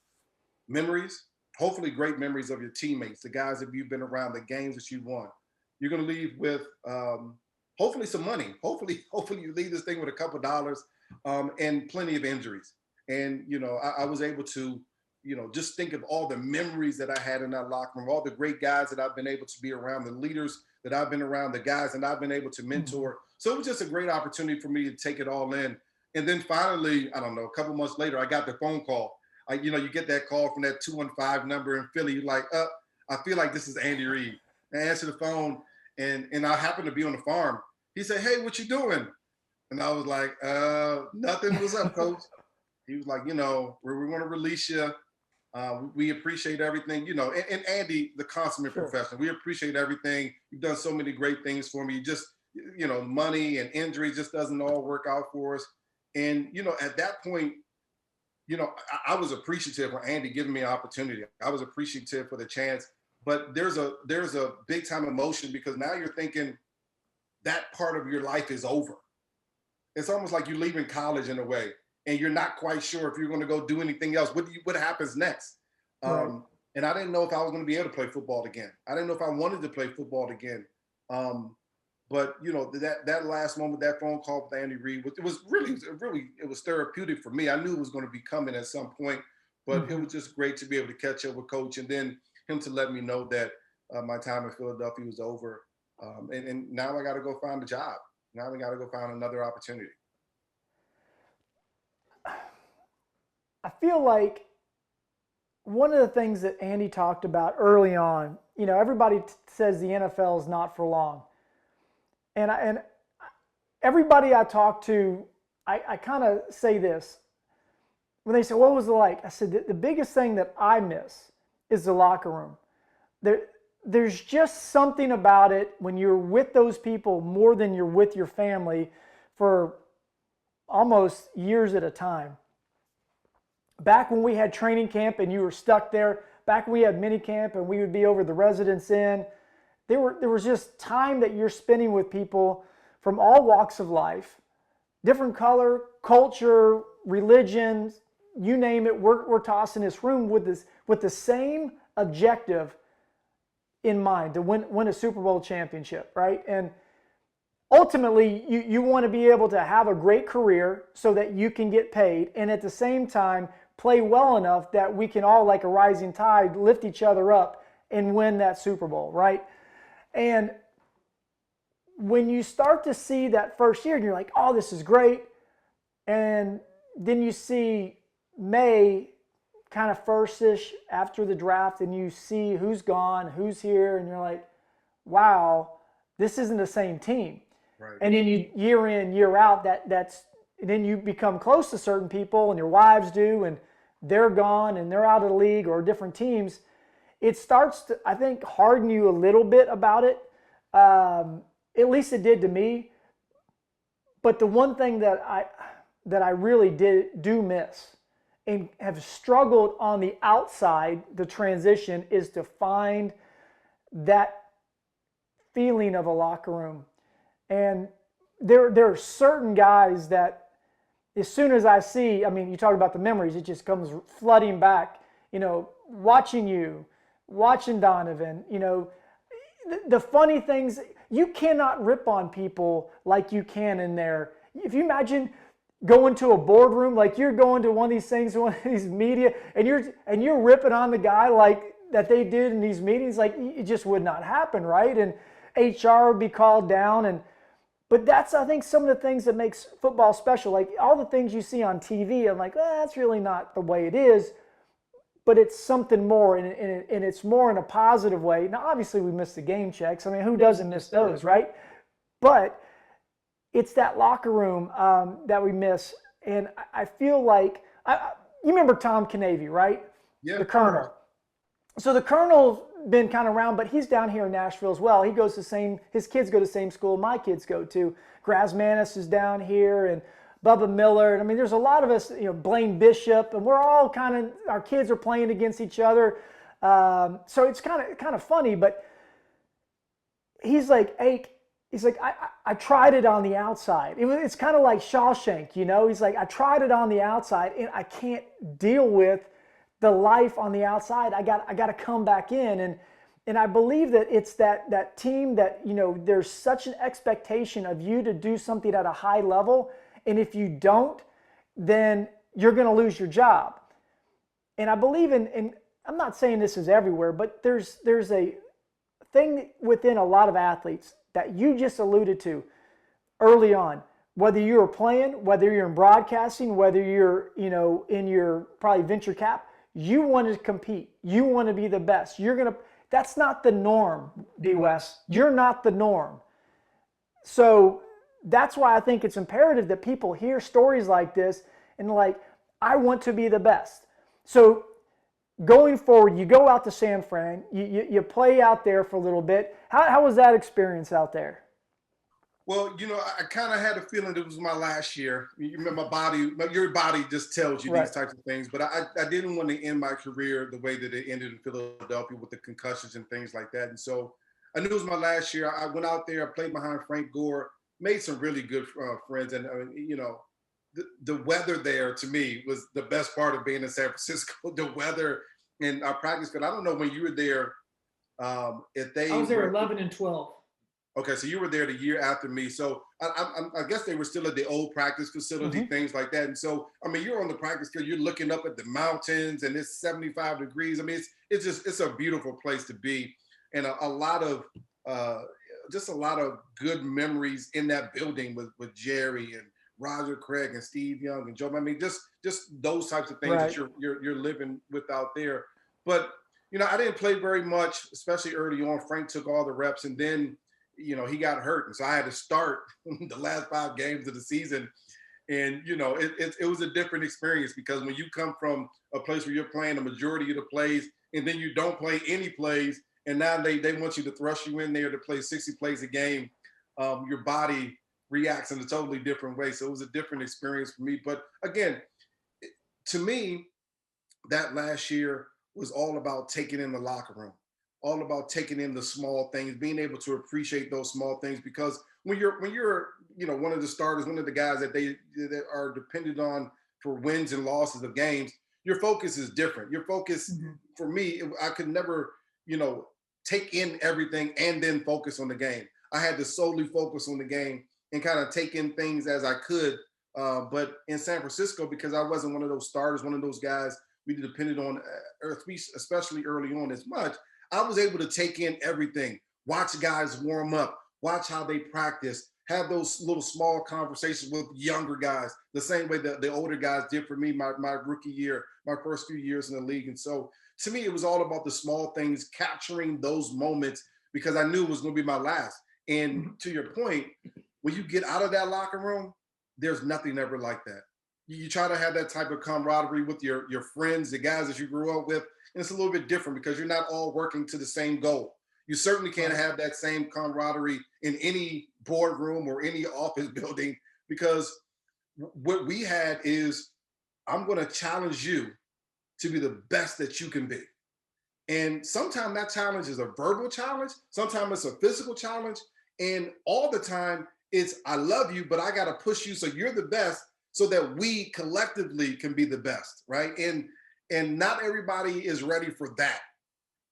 Memories, hopefully great memories of your teammates, the guys that you've been around, the games that you won. You're going to leave with hopefully some money. Hopefully you leave this thing with a couple dollars, and plenty of injuries. And, I was able to, just think of all the memories that I had in that locker room, all the great guys that I've been able to be around, the leaders that I've been around, the guys that I've been able to mentor. So it was just a great opportunity for me to take it all in. And then finally, I don't know, a couple months later, I got the phone call. You get that call from that 215 number in Philly. You're like, I feel like this is Andy Reid. I answer the phone, and I happen to be on the farm. He said, "Hey, what you doing?" And I was like, "Nothing. What's up, coach?" He was like, we want to release you. We appreciate everything, and Andy, the consummate professional, we appreciate everything. You've done so many great things for me. You just, money and injury just doesn't all work out for us. And, at that point, I was appreciative for Andy giving me an opportunity. I was appreciative for the chance, but there's a big time emotion because now you're thinking that part of your life is over. It's almost like you're leaving college in a way, and you're not quite sure if you're going to go do anything else. What happens next? Right. And I didn't know if I was going to be able to play football again. I didn't know if I wanted to play football again. But that last moment, that phone call with Andy Reid, it was therapeutic for me. I knew it was going to be coming at some point, but it was just great to be able to catch up with Coach, and then him to let me know that my time in Philadelphia was over, and now I got to go find a job. Now I got to go find another opportunity. I feel like one of the things that Andy talked about early on, everybody says the NFL is not for long. And everybody I talk to, I kind of say this. When they say, what was it like? I said, the biggest thing that I miss is the locker room. There's just something about it when you're with those people more than you're with your family for almost years at a time. Back when we had training camp and you were stuck there, back when we had mini camp and we would be over the Residence Inn, there was just time that you're spending with people from all walks of life, different color, culture, religions, you name it. We're tossing this room with the same objective in mind, to win a Super Bowl championship, right? And ultimately, you want to be able to have a great career so that you can get paid, and at the same time play well enough that we can all, like a rising tide, lift each other up and win that Super Bowl, right? And when you start to see that first year, and you're like, oh, this is great. And then you see May kind of first-ish after the draft, and you see who's gone, who's here, and you're like, wow, this isn't the same team. Right. And then you year in, year out, and then you become close to certain people, and your wives do, and they're gone, and they're out of the league or different teams. It starts to, I think, harden you a little bit about it. At least it did to me. But the one thing that I really do miss and have struggled on the outside, the transition, is to find that feeling of a locker room. And there are certain guys that as soon as I see, you talk about the memories, it just comes flooding back, watching Donovan, the funny things, you cannot rip on people like you can in there. If you imagine going to a boardroom, like you're going to one of these things, one of these media, and you're ripping on the guy like that they did in these meetings, like it just would not happen, right? And HR would be called down, but that's, I think, some of the things that makes football special. Like all the things you see on TV, I'm like, that's really not the way it is. But it's something more, and it's more in a positive way. Now, obviously, we miss the game checks. Who doesn't miss those, right? But it's that locker room that we miss. And I feel like, you remember Tom Canavy, right? Yeah. The Colonel. So the Colonel's been kind of around, but he's down here in Nashville as well. He goes to his kids go to the same school my kids go to. Grasmanis is down here, and Bubba Miller. There's a lot of us, Blaine Bishop, and we're all our kids are playing against each other. So it's kind of funny, but he's like, I tried it on the outside. It's kind of like Shawshank, He's like, I tried it on the outside, and I can't deal with the life on the outside. I got to come back in, And I believe that it's that team that, there's such an expectation of you to do something at a high level. And if you don't, then you're going to lose your job. And I believe in I'm not saying this is everywhere, but there's a thing within a lot of athletes that you just alluded to early on. Whether you're playing, whether you're in broadcasting, whether you're, in your probably venture cap, you want to compete. You want to be the best. That's not the norm, D. West. You're not the norm. So that's why I think it's imperative that people hear stories like this and I want to be the best. So going forward, you go out to San Fran, you play out there for a little bit. How was that experience out there? Well, I kind of had a feeling it was my last year. You remember your body just tells you these types of things. But I didn't want to end my career the way that it ended in Philadelphia with the concussions and things like that. And so I knew it was my last year. I went out there, I played behind Frank Gore, made some really good friends. And, the weather there to me was the best part of being in San Francisco, the weather and our practice. But I don't know when you were there, I was there 11 and 12. Okay, so you were there the year after me. So I guess they were still at the old practice facility, things like that. And so, you're on the practice field, you're looking up at the mountains and it's 75 degrees. It's a beautiful place to be. And a lot of good memories in that building with Jerry and Roger Craig and Steve Young and Joe. Just those types of things that you're living with out there. But, I didn't play very much, especially early on. Frank took all the reps and then, he got hurt. And so I had to start the last 5 games of the season. And, it was a different experience because when you come from a place where you're playing the majority of the plays and then you don't play any plays, and now they want you to thrust you in there to play 60 plays a game, your body reacts in a totally different way. So it was a different experience for me. But again, to me, that last year was all about taking in the locker room, all about taking in the small things, being able to appreciate those small things. Because when you're one of the starters, one of the guys that are dependent on for wins and losses of games, your focus is different. Your focus, for me, I could never, take in everything and then focus on the game. I had to solely focus on the game and kind of take in things as I could. But in San Francisco, because I wasn't one of those starters, one of those guys we depended on, especially early on as much, I was able to take in everything, watch guys warm up, watch how they practice, have those little small conversations with younger guys, the same way that the older guys did for me my rookie year, my first few years in the league. And so to me, it was all about the small things, capturing those moments because I knew it was going to be my last. And to your point, when you get out of that locker room, there's nothing ever like that. You try to have that type of camaraderie with your friends, the guys that you grew up with. And it's a little bit different because you're not all working to the same goal. You certainly can't have that same camaraderie in any boardroom or any office building because what we had is I'm going to challenge you to be the best that you can be. And sometimes that challenge is a verbal challenge. Sometimes it's a physical challenge. And all the time it's, I love you, but I got to push you so you're the best so that we collectively can be the best, right? And not everybody is ready for that.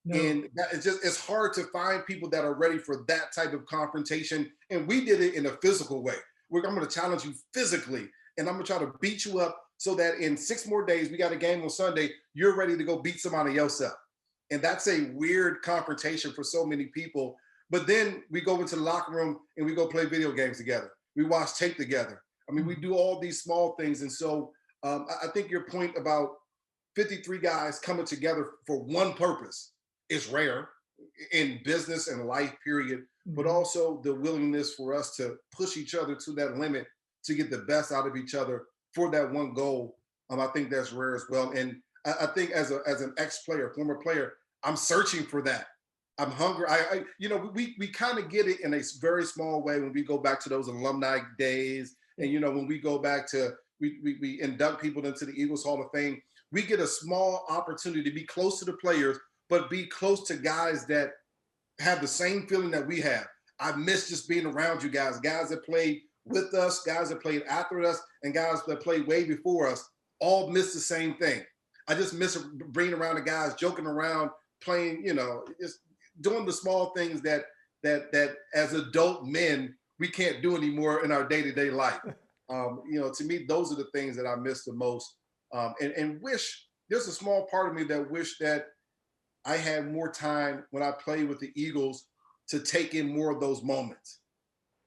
No. And it's hard to find people that are ready for that type of confrontation. And we did it in a physical way. I'm going to challenge you physically, and I'm going to try to beat you up so that in 6 more days, we got a game on Sunday, you're ready to go beat somebody else up. And that's a weird confrontation for so many people. But then we go into the locker room and we go play video games together. We watch tape together. We do all these small things. And so I think your point about 53 guys coming together for one purpose is rare in business and life, period, but also the willingness for us to push each other to that limit to get the best out of each other for that one goal. I think that's rare as well. And I think as an ex-player, former player, I'm searching for that. I'm hungry. We kind of get it in a very small way when we go back to those alumni days. And, when we go back to, we induct people into the Eagles Hall of Fame, we get a small opportunity to be close to the players, but be close to guys that have the same feeling that we have. I miss just being around you guys that played with us, guys that played after us, and guys that played way before us, all miss the same thing. I just miss being around the guys, joking around, playing, doing the small things that as adult men we can't do anymore in our day-to-day life. To me, those are the things that I miss the most, and wish there's a small part of me that wish that I had more time when I played with the Eagles to take in more of those moments.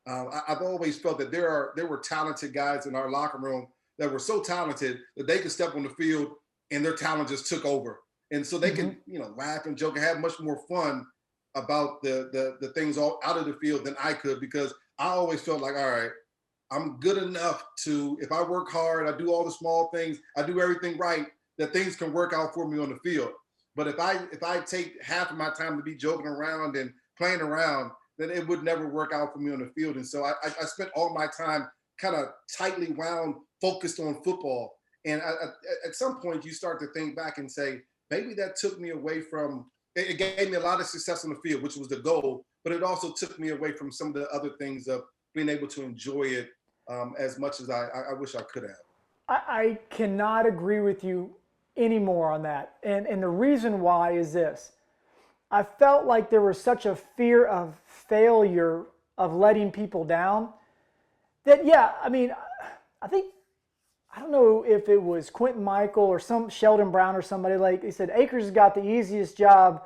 I've always felt that there were talented guys in our locker room that were so talented that they could step on the field and their talent just took over, and so they could laugh and joke and have much more fun about the things all out of the field than I could, because I always felt like, all right, I'm good enough to, if I work hard, I do all the small things, I do everything right, that things can work out for me on the field. But if I take half of my time to be joking around and playing around, then it would never work out for me on the field. And so I spent all my time kind of tightly wound, focused on football. And at some point, you start to think back and say, maybe that took me away from, it gave me a lot of success on the field, which was the goal, but it also took me away from some of the other things of being able to enjoy it as much as I wish I could have. I cannot agree with you anymore on that. And the reason why is this. I felt like there was such a fear of failure, of letting people down, that, I think, I don't know if it was Quentin Michael or some Sheldon Brown or somebody, like he said, Akers has got the easiest job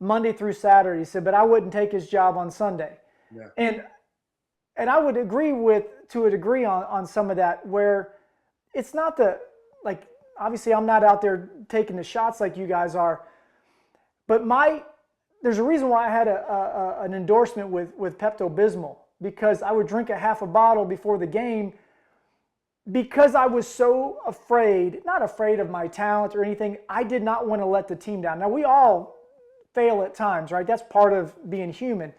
Monday through Saturday. He said, but I wouldn't take his job on Sunday. Yeah. And I would agree to a degree on some of that, where it's not obviously I'm not out there taking the shots like you guys are, but there's a reason why I had an endorsement with Pepto-Bismol, because I would drink a half a bottle before the game, because I was so afraid, not afraid of my talent or anything. I did not want to let the team down. Now, we all fail at times, right? That's part of being human.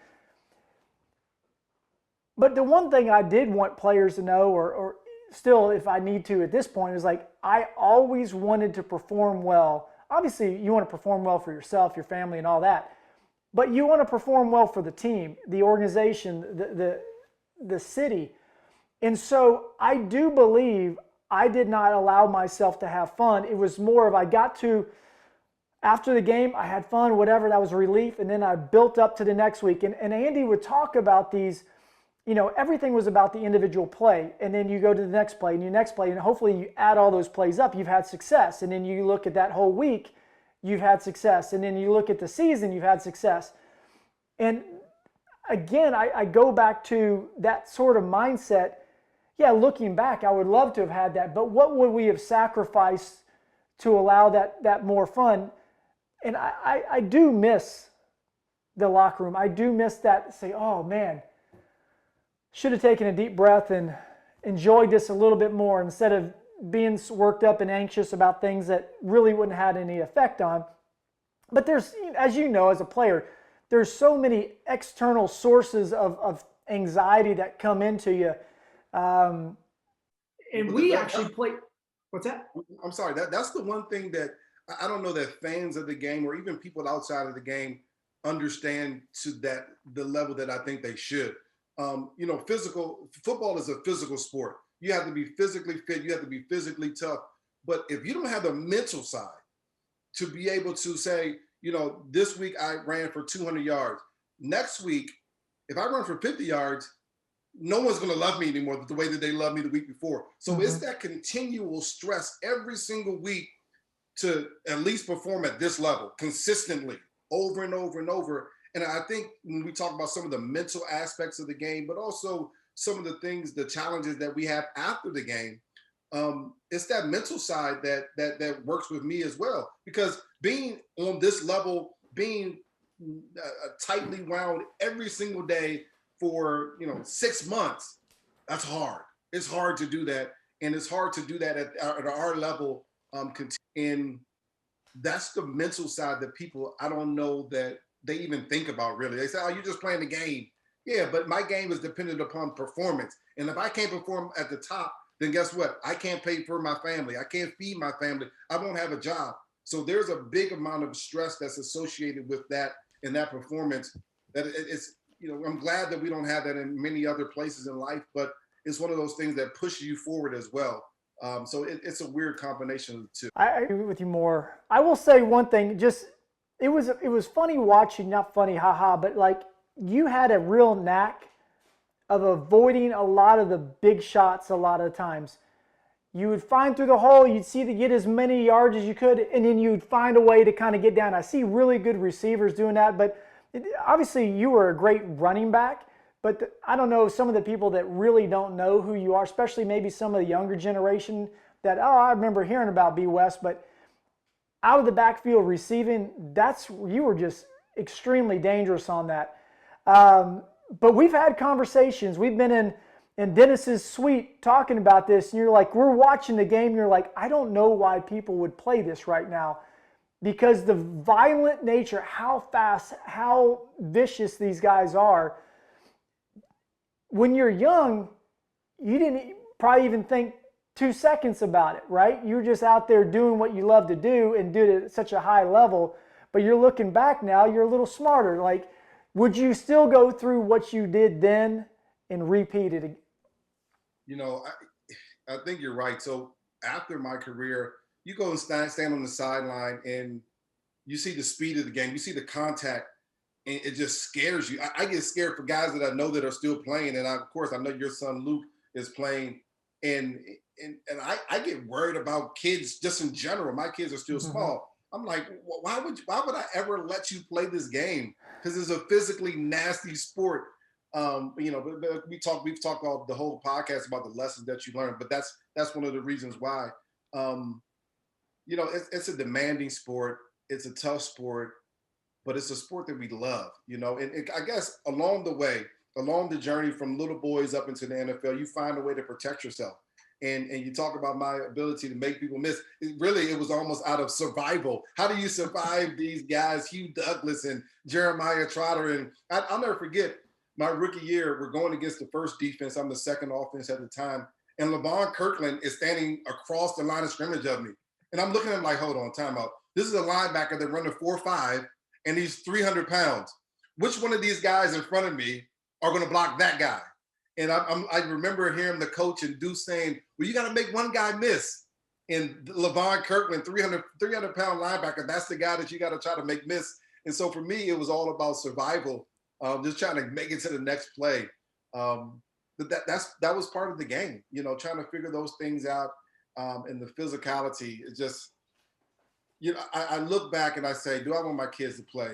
But the one thing I did want players to know, or still if I need to at this point, is like, I always wanted to perform well. Obviously, you want to perform well for yourself, your family, and all that. But you want to perform well for the team, the organization, the city. And so I do believe I did not allow myself to have fun. It was more of, I got to, after the game, I had fun, whatever, that was a relief, and then I built up to the next week. And Andy would talk about these, everything was about the individual play, and then you go to the next play and your next play, and hopefully you add all those plays up, you've had success. And then you look at that whole week, you've had success. And then you look at the season, you've had success. And again, I go back to that sort of mindset. Yeah, looking back, I would love to have had that, but what would we have sacrificed to allow that more fun? And I do miss the locker room. I do miss that, say, oh man, should have taken a deep breath and enjoyed this a little bit more instead of being worked up and anxious about things that really wouldn't have had any effect on. But there's, as you know, as a player, there's so many external sources of anxiety that come into you. And we actually play. What's that? I'm sorry. That's the one thing that I don't know that fans of the game or even people outside of the game understand to the level that I think they should. Physical football is a physical sport. You have to be physically fit. You have to be physically tough. But if you don't have the mental side to be able to say, this week I ran for 200 yards. Next week, if I run for 50 yards, no one's going to love me anymore the way that they loved me the week before. So it's that continual stress every single week to at least perform at this level consistently over and over and over. And I think when we talk about some of the mental aspects of the game, but also some of the things, the challenges that we have after the game, it's that mental side that works with me as well. Because being on this level, being tightly wound every single day for 6 months, that's hard. It's hard to do that, and it's hard to do that at our level. And that's the mental side that people, I don't know that they even think about really. They say, "Oh, you're just playing the game." Yeah, but my game is dependent upon performance, and if I can't perform at the top, then guess what? I can't pay for my family. I can't feed my family. I won't have a job. So there's a big amount of stress that's associated with that and that performance. That it's I'm glad that we don't have that in many other places in life, but it's one of those things that push you forward as well. So it's a weird combination of the two. I agree with you more. I will say one thing, just it was funny watching, not funny, haha, but like you had a real knack of avoiding a lot of the big shots a lot of times. You would find through the hole, you'd see to get as many yards as you could, and then you'd find a way to kind of get down. I see really good receivers doing that, but obviously you were a great running back, but I don't know, some of the people that really don't know who you are, especially maybe some of the younger generation that, oh, I remember hearing about B. West, but out of the backfield receiving, you were just extremely dangerous on that. But we've had conversations. We've been in Dennis's suite talking about this, and you're like, we're watching the game, and you're like, I don't know why people would play this right now, because the violent nature, how fast, how vicious these guys are. When you're young, you didn't probably even think 2 seconds about it, right? You're just out there doing what you love to do and do it at such a high level. But you're looking back now, you're a little smarter. Like, would you still go through what you did then and repeat it? You know, I think you're right. So after my career, you go and stand on the sideline and you see the speed of the game, you see the contact, and it just scares you. I get scared for guys that I know that are still playing. And of course, I know your son Luke is playing. And I get worried about kids just in general. My kids are still small. I'm like, why would I ever let you play this game? Because it's a physically nasty sport. You know, but we've talked all the whole podcast about the lessons that you learn. But that's one of the reasons why. You know, it's a demanding sport. It's a tough sport, but it's a sport that we love. You know, and I guess along the journey from little boys up into the NFL, you find a way to protect yourself. And you talk about my ability to make people miss. It was almost out of survival. How do you survive these guys, Hugh Douglas and Jeremiah Trotter? And I'll never forget my rookie year, we're going against the first defense. I'm the second offense at the time. And LeVon Kirkland is standing across the line of scrimmage of me. And I'm looking at him like, hold on, timeout. This is a linebacker that running 4.5, and he's 300 pounds. Which one of these guys in front of me are going to block that guy? And I remember hearing the coach and Deuce saying, well, you got to make one guy miss. And LeVon Kirkland, 300-pound linebacker, that's the guy that you got to try to make miss. And so for me, it was all about survival, just trying to make it to the next play. But that was part of the game, you know, trying to figure those things out. And the physicality is just, you know, I look back and I say, do I want my kids to play?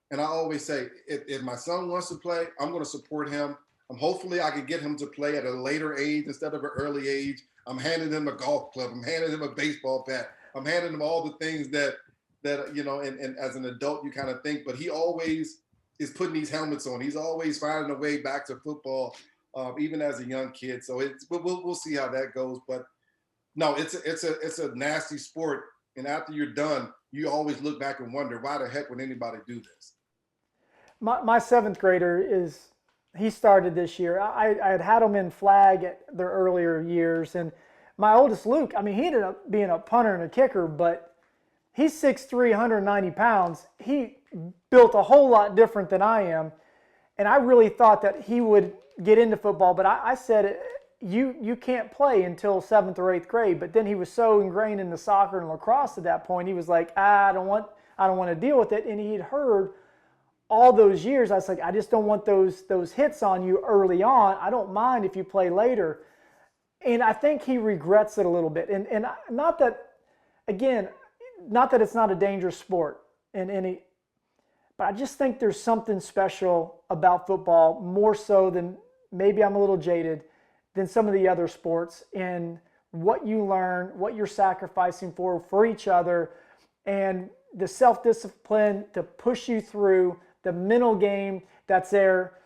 And I always say, if my son wants to play, I'm going to support him. Hopefully I can get him to play at a later age instead of an early age. I'm handing him a golf club. I'm handing him a baseball bat. I'm handing him all the things that you know, and as an adult, you kind of think, but he always is putting these helmets on. He's always finding a way back to football, even as a young kid. So we'll see how that goes. But no, it's a nasty sport. And after you're done, you always look back and wonder, why the heck would anybody do this? My seventh grader he started this year. I had him in flag at their earlier years. And my oldest, Luke, I mean, he ended up being a punter and a kicker, but he's 6'3", 190 pounds. He built a whole lot different than I am. And I really thought that he would get into football, but I said, you can't play until 7th or 8th grade. But then he was so ingrained in the soccer and lacrosse at that point, he was like, I don't want to deal with it. And he'd heard all those years, I was like, I just don't want those hits on you early on. I don't mind if you play later. And I think he regrets it a little bit. And not that it's not a dangerous sport. But I just think there's something special about football, more so than, maybe I'm a little jaded, than some of the other sports, and what you learn, what you're sacrificing for each other, and the self-discipline to push you through, the mental game that's there.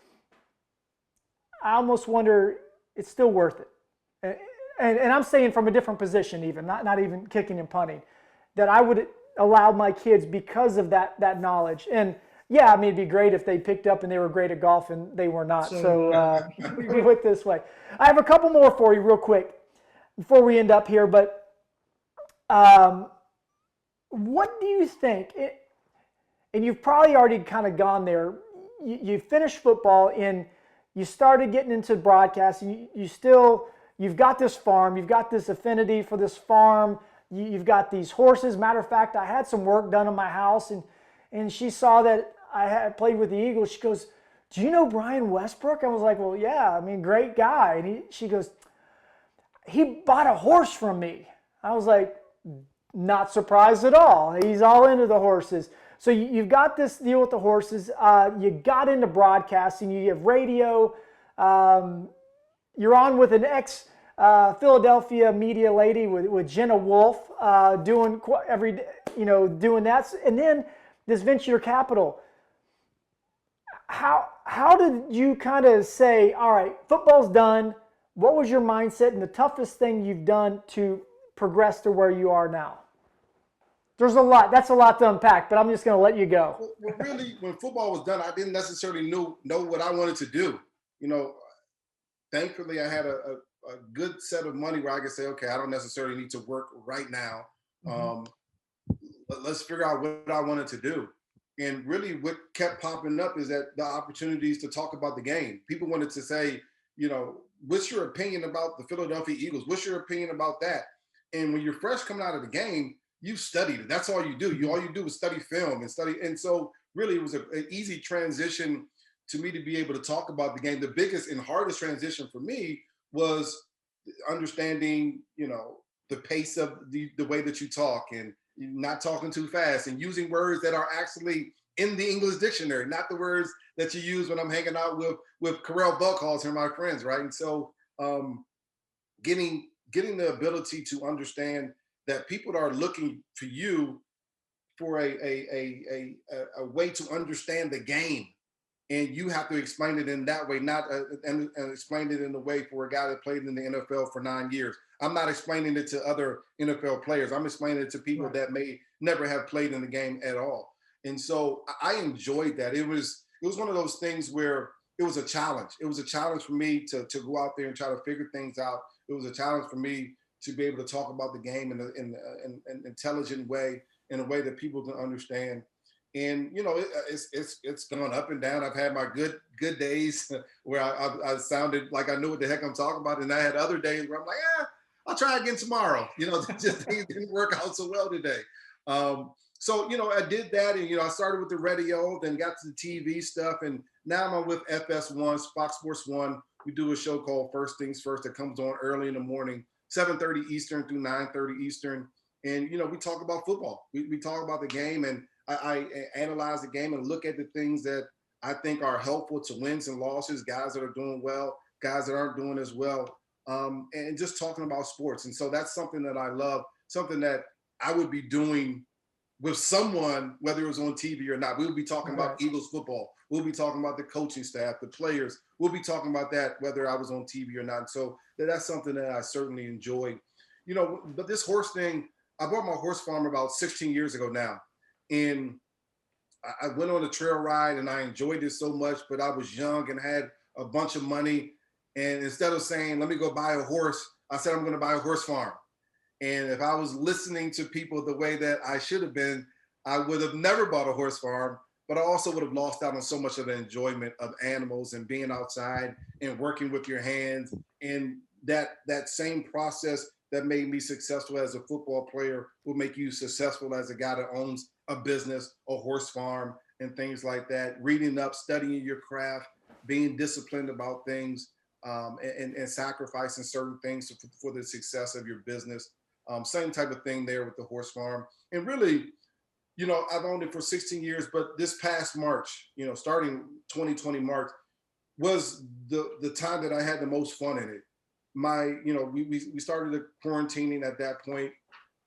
I almost wonder, it's still worth it. And I'm saying from a different position even, not even kicking and punting, that I would allow my kids because of that knowledge. And yeah, I mean, it'd be great if they picked up and they were great at golf and they were not. So we do it this way. I have a couple more for you real quick before we end up here. But what do you think? And you've probably already kind of gone there. You finished football and you started getting into broadcasting. You've got this farm. You've got this affinity for this farm. You've got these horses. Matter of fact, I had some work done in my house, and and she saw that I had played with the Eagles. She goes, "Do you know Brian Westbrook?" I was like, "Well, yeah. I mean, great guy." And she goes, "He bought a horse from me." I was like, not surprised at all. He's all into the horses. So you've got this deal with the horses. You got into broadcasting. You have radio. You're on with an ex Philadelphia media lady with Jenna Wolf, doing every day, doing that. And then this venture capital. How did you kind of say, all right, football's done? What was your mindset and the toughest thing you've done to progress to where you are now? There's a lot. That's a lot to unpack, but I'm just going to let you go. Well, really, when football was done, I didn't necessarily know what I wanted to do. Thankfully, I had a good set of money where I could say, okay, I don't necessarily need to work right now. Let's figure out what I wanted to do. And really what kept popping up is that the opportunities to talk about the game. People wanted to say, what's your opinion about the Philadelphia Eagles? What's your opinion about that? And when you're fresh coming out of the game, you studied it. That's all you do. All you do is study film and study. And so really it was an easy transition to me to be able to talk about the game. The biggest and hardest transition for me was understanding, the pace of the way that you talk and not talking too fast and using words that are actually in the English dictionary, not the words that you use when I'm hanging out with Carell Buckhalls and my friends, right? And so getting the ability to understand that people are looking for you for a way to understand the game. And you have to explain it in that way, not and explain it in a way for a guy that played in the NFL for 9 years. I'm not explaining it to other NFL players. I'm explaining it to people that may never have played in the game at all. And so I enjoyed that. It was one of those things where it was a challenge. It was a challenge for me to go out there and try to figure things out. It was a challenge for me to be able to talk about the game in an intelligent way, in a way that people can understand. And it's gone up and down. I've had my good days where I sounded like I knew what the heck I'm talking about, and I had other days where I'm like, I'll try again tomorrow. Just things didn't work out so well today. So I did that, and I started with the radio, then got to the TV stuff, and now I'm with FS1, Fox Sports 1. We do a show called First Things First that comes on early in the morning, 7:30 Eastern through 9:30 Eastern, and we talk about football. We talk about the game, and I analyze the game and look at the things that I think are helpful to wins and losses, guys that are doing well, guys that aren't doing as well, and just talking about sports. And so that's something that I love, something that I would be doing with someone, whether it was on TV or not. We would be talking about Eagles football. We'll be talking about the coaching staff, the players. We'll be talking about that whether I was on TV or not. And so that's something that I certainly enjoy. But this horse thing, I bought my horse farm about 16 years ago now. And I went on a trail ride and I enjoyed it so much, but I was young and had a bunch of money. And instead of saying, let me go buy a horse, I said, I'm going to buy a horse farm. And if I was listening to people the way that I should have been, I would have never bought a horse farm, but I also would have lost out on so much of the enjoyment of animals and being outside and working with your hands. And that same process that made me successful as a football player will make you successful as a guy that owns a business, a horse farm, and things like that. Reading up, studying your craft, being disciplined about things, and sacrificing certain things for the success of your business. Same type of thing there with the horse farm. And really, I've owned it for 16 years, but this past March, starting 2020 March, was the time that I had the most fun in it. We started quarantining at that point.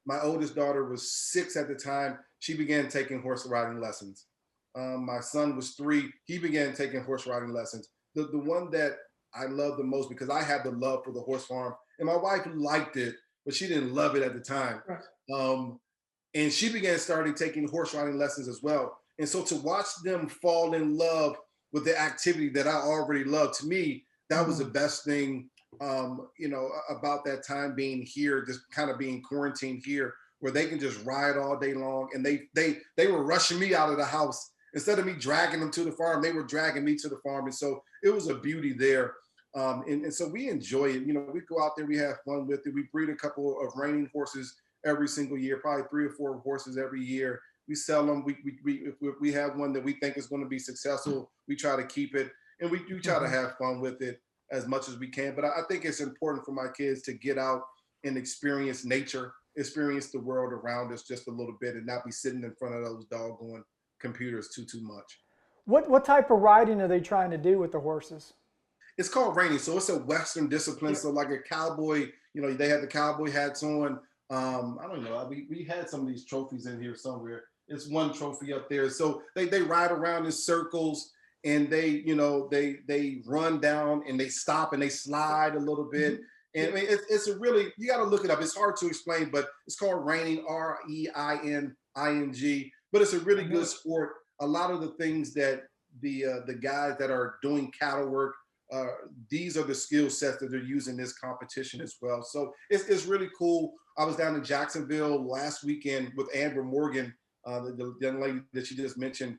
My oldest daughter was 6 at the time. She began taking horse riding lessons. My son was 3. He began taking horse riding lessons. The one that I love the most, because I had the love for the horse farm, and my wife liked it, but she didn't love it at the time. Right. And she began starting taking horse riding lessons as well. And so to watch them fall in love with the activity that I already loved, to me, that was the best thing, about that time being here, just kind of being quarantined here, where they can just ride all day long. And they were rushing me out of the house. Instead of me dragging them to the farm, they were dragging me to the farm. And so it was a beauty there. And so we enjoy it. We go out there, we have fun with it. We breed a couple of reining horses every single year, probably 3 or 4 horses every year. we sell them. If we have one that we think is going to be successful, we try to keep it, and we do try to have fun with it as much as we can. But I think it's important for my kids to get out and experience nature, experience the world around us just a little bit, and not be sitting in front of those doggone computers too much. What type of riding are they trying to do with the horses? It's called reining, so it's a Western discipline. So like a cowboy, they have the cowboy hats on. I don't know. We had some of these trophies in here somewhere. It's one trophy up there. So they ride around in circles, and they run down and they stop and they slide a little bit. And I mean, it's a really, you got to look it up. It's hard to explain, but it's called reining, reining. But it's a really good sport. A lot of the things that the guys that are doing cattle work, these are the skill sets that they're using in this competition as well. So it's really cool. I was down in Jacksonville last weekend with Amber Morgan, the young lady that you just mentioned.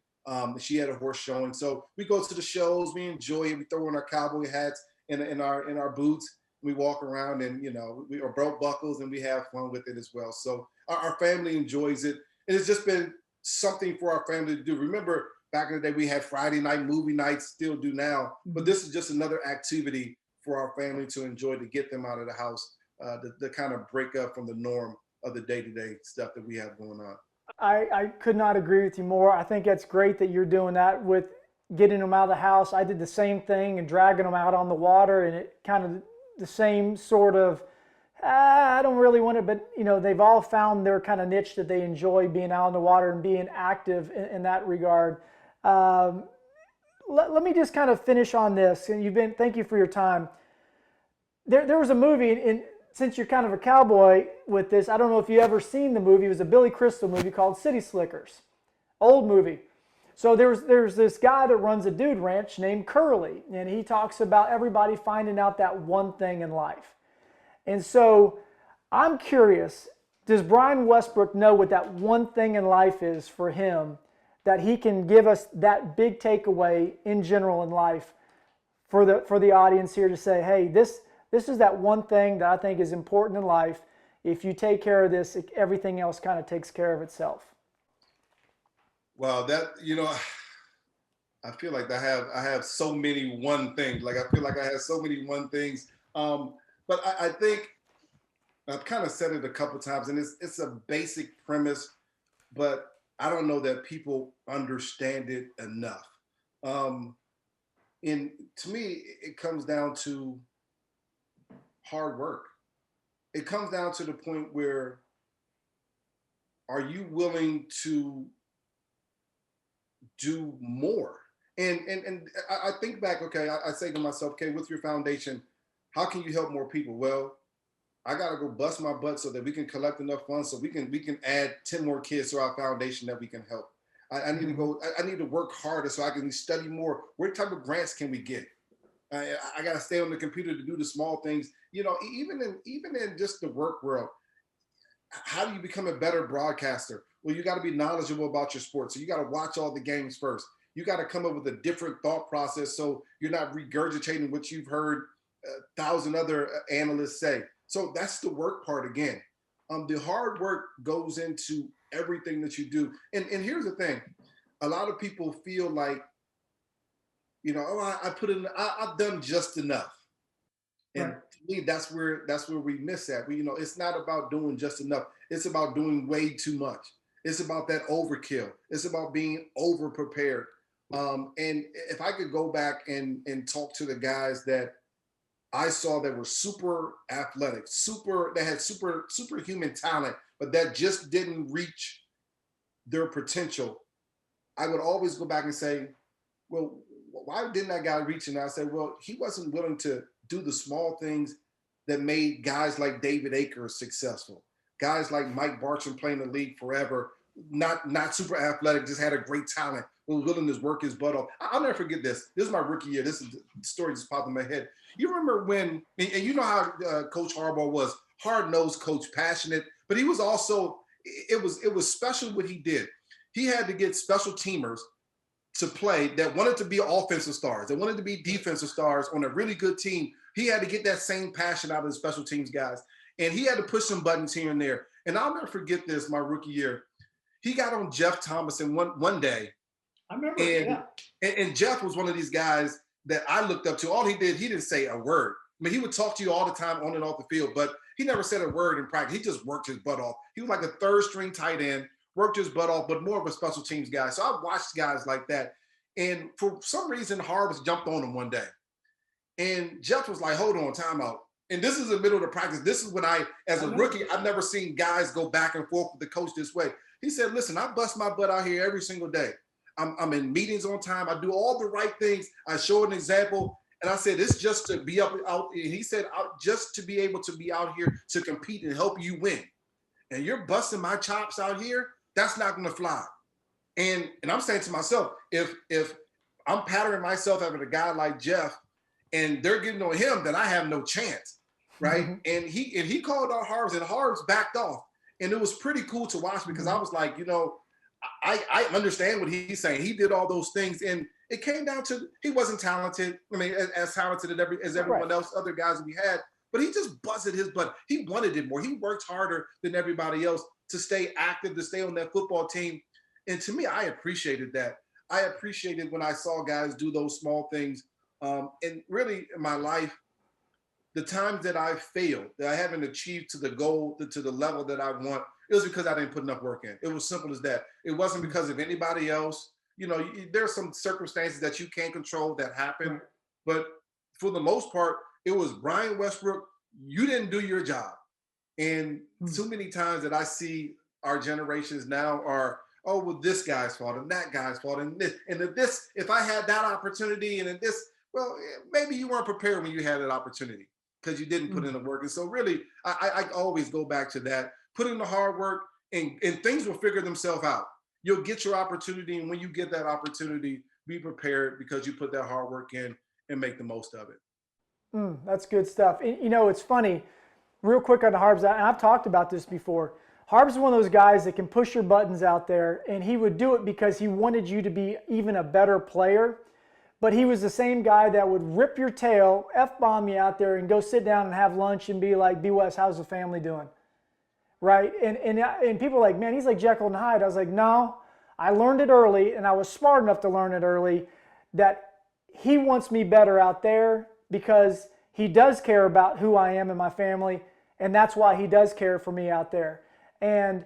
She had a horse showing. So we go to the shows, we enjoy it. We throw on our cowboy hats in our boots. We walk around and, we are belt buckles, and we have fun with it as well. So our family enjoys it. And it's just been something for our family to do. Remember, back in the day, we had Friday night movie nights, still do now. But this is just another activity for our family to enjoy, to get them out of the house, to kind of break up from the norm of the day-to-day stuff that we have going on. I could not agree with you more. I think it's great that you're doing that with getting them out of the house. I did the same thing and dragging them out on the water, and it kind of the same sort of, I don't really want it, but they've all found their kind of niche that they enjoy, being out in the water and being active in that regard. Let me just kind of finish on this. And thank you for your time. There was a movie, and since you're kind of a cowboy with this, I don't know if you ever seen the movie. It was a Billy Crystal movie called City Slickers. Old movie. So there's this guy that runs a dude ranch named Curly, and he talks about everybody finding out that one thing in life. And so I'm curious, does Brian Westbrook know what that one thing in life is for him, that he can give us that big takeaway in general in life for the audience here to say, hey, this is that one thing that I think is important in life. If you take care of this, everything else kind of takes care of itself. Well, I feel like I have so many one things. Like, I feel like I have so many one things. But I think I've kind of said it a couple times, and it's a basic premise, but I don't know that people understand it enough. And to me, it comes down to hard work. It comes down to the point where, are you willing to do more? And I think back, okay, I say to myself, okay, with your foundation, how can you help more people? Well, I got to go bust my butt so that we can collect enough funds so we can add 10 more kids to our foundation that we can help. I need to go, I need to work harder so I can study more. What type of grants can we get? I got to stay on the computer to do the small things. Even in just the work world, how do you become a better broadcaster? Well, you got to be knowledgeable about your sport. So you got to watch all the games first. You got to come up with a different thought process so you're not regurgitating what you've heard 1,000 other analysts say. So that's the work part again. The hard work goes into everything that you do. And here's the thing. A lot of people feel like, I've done just enough. And to me, that's where we miss that. It's not about doing just enough. It's about doing way too much. It's about that overkill. It's about being over prepared. And if I could go back and talk to the guys that I saw that were super athletic, that had superhuman talent, but that just didn't reach their potential, I would always go back and say, well, why didn't that guy reach? And I said, well, he wasn't willing to do the small things that made guys like David Akers successful, guys like Mike Bartram playing the league forever, not super athletic, just had a great talent, was willing to work his butt off. I'll never forget this. This is my rookie year. This is the story just popped in my head. You remember when, and you know how Coach Harbaugh was, hard-nosed coach, passionate, but he was also, it was special what he did. He had to get special teamers to play that wanted to be offensive stars, that wanted to be defensive stars on a really good team. He had to get that same passion out of the special teams guys. And he had to push some buttons here and there. And I'll never forget this, my rookie year. he got on Jeff Thomason one day. I remember, and Jeff was one of these guys that I looked up to. All he didn't say a word. I mean, he would talk to you all the time on and off the field, but he never said a word in practice. He just worked his butt off. He was like a third string tight end, worked his butt off, but more of a special teams guy. So I watched guys like that. And for some reason, Harbs jumped on him one day. And Jeff was like, hold on, timeout. And this is the middle of the practice. This is when as a rookie, I've never seen guys go back and forth with the coach this way. He said, listen, I bust my butt out here every single day. I'm in meetings on time. I do all the right things. I show an example. And I said, it's just to be out. And he said, just to be able to be out here to compete and help you win. And you're busting my chops out here. That's not going to fly. And I'm saying to myself, if I'm patterning myself after a guy like Jeff and they're getting on him, then I have no chance. Right. Mm-hmm. And he called out Harbs and Harbs backed off. And it was pretty cool to watch because I was like, I understand what he's saying. He did all those things. And it came down to he wasn't talented. I mean, as talented as everyone else, other guys we had. But he just busted his butt. He wanted it more. He worked harder than everybody else to stay active, to stay on that football team. And to me, I appreciated that. I appreciated when I saw guys do those small things. And really, in my life, the times that I failed, that I haven't achieved to the goal, to the level that I want, it was because I didn't put enough work in. It was simple as that. It wasn't because of anybody else. There's some circumstances that you can't control that happen. But for the most part, it was Brian Westbrook, you didn't do your job. And too many times that I see our generations now are, oh, well, this guy's fault and that guy's fault and this. And if I had that opportunity and then this, well, maybe you weren't prepared when you had that opportunity because you didn't put in the work. And so really, I always go back to that. Put in the hard work and things will figure themselves out. You'll get your opportunity. And when you get that opportunity, be prepared because you put that hard work in and make the most of it. That's good stuff. It's funny, real quick on the Harbs, and I've talked about this before. Harbs is one of those guys that can push your buttons out there, and he would do it because he wanted you to be even a better player. But he was the same guy that would rip your tail, F-bomb you out there, and go sit down and have lunch and be like, B. West, how's the family doing? Right? And people are like, man, he's like Jekyll and Hyde. I was like, no, I learned it early, and I was smart enough to learn it early, that he wants me better out there because he does care about who I am and my family, and that's why he does care for me out there. And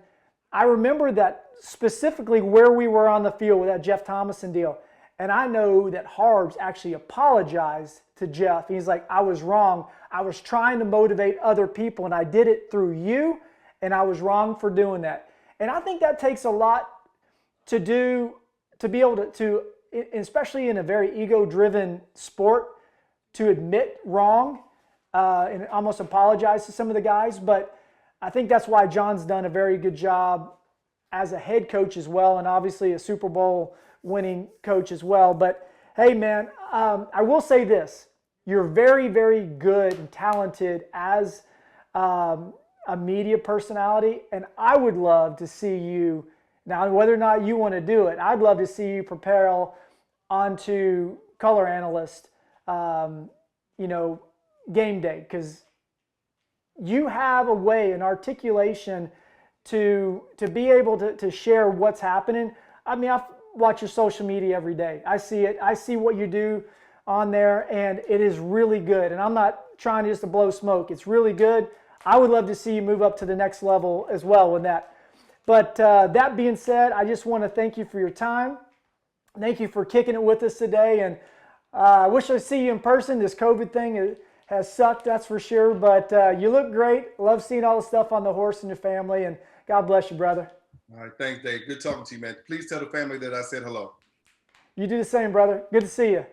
I remember that specifically where we were on the field with that Jeff Thomason deal. And I know that Harbs actually apologized to Jeff. He's like, I was wrong. I was trying to motivate other people, and I did it through you, and I was wrong for doing that. And I think that takes a lot to do, to be able to especially in a very ego-driven sport, to admit wrong and almost apologize to some of the guys. But I think that's why John's done a very good job as a head coach as well, and obviously a Super Bowl winning coach as well. But hey, man, I will say this. You're very, very good and talented as a media personality, and I would love to see you, now whether or not you want to do it, I'd love to see you propel onto color analyst, game day, because you have a way, an articulation to be able to share what's happening. I mean, I watch your social media every day. I see it. I see what you do on there, and it is really good. And I'm not trying just to blow smoke. It's really good. I would love to see you move up to the next level as well with that. But that being said, I just want to thank you for your time. Thank you for kicking it with us today. And I wish I'd see you in person. This COVID thing has sucked, that's for sure. But you look great. Love seeing all the stuff on the horse and your family. And God bless you, brother. All right. Thanks, Dave. Good talking to you, man. Please tell the family that I said hello. You do the same, brother. Good to see you.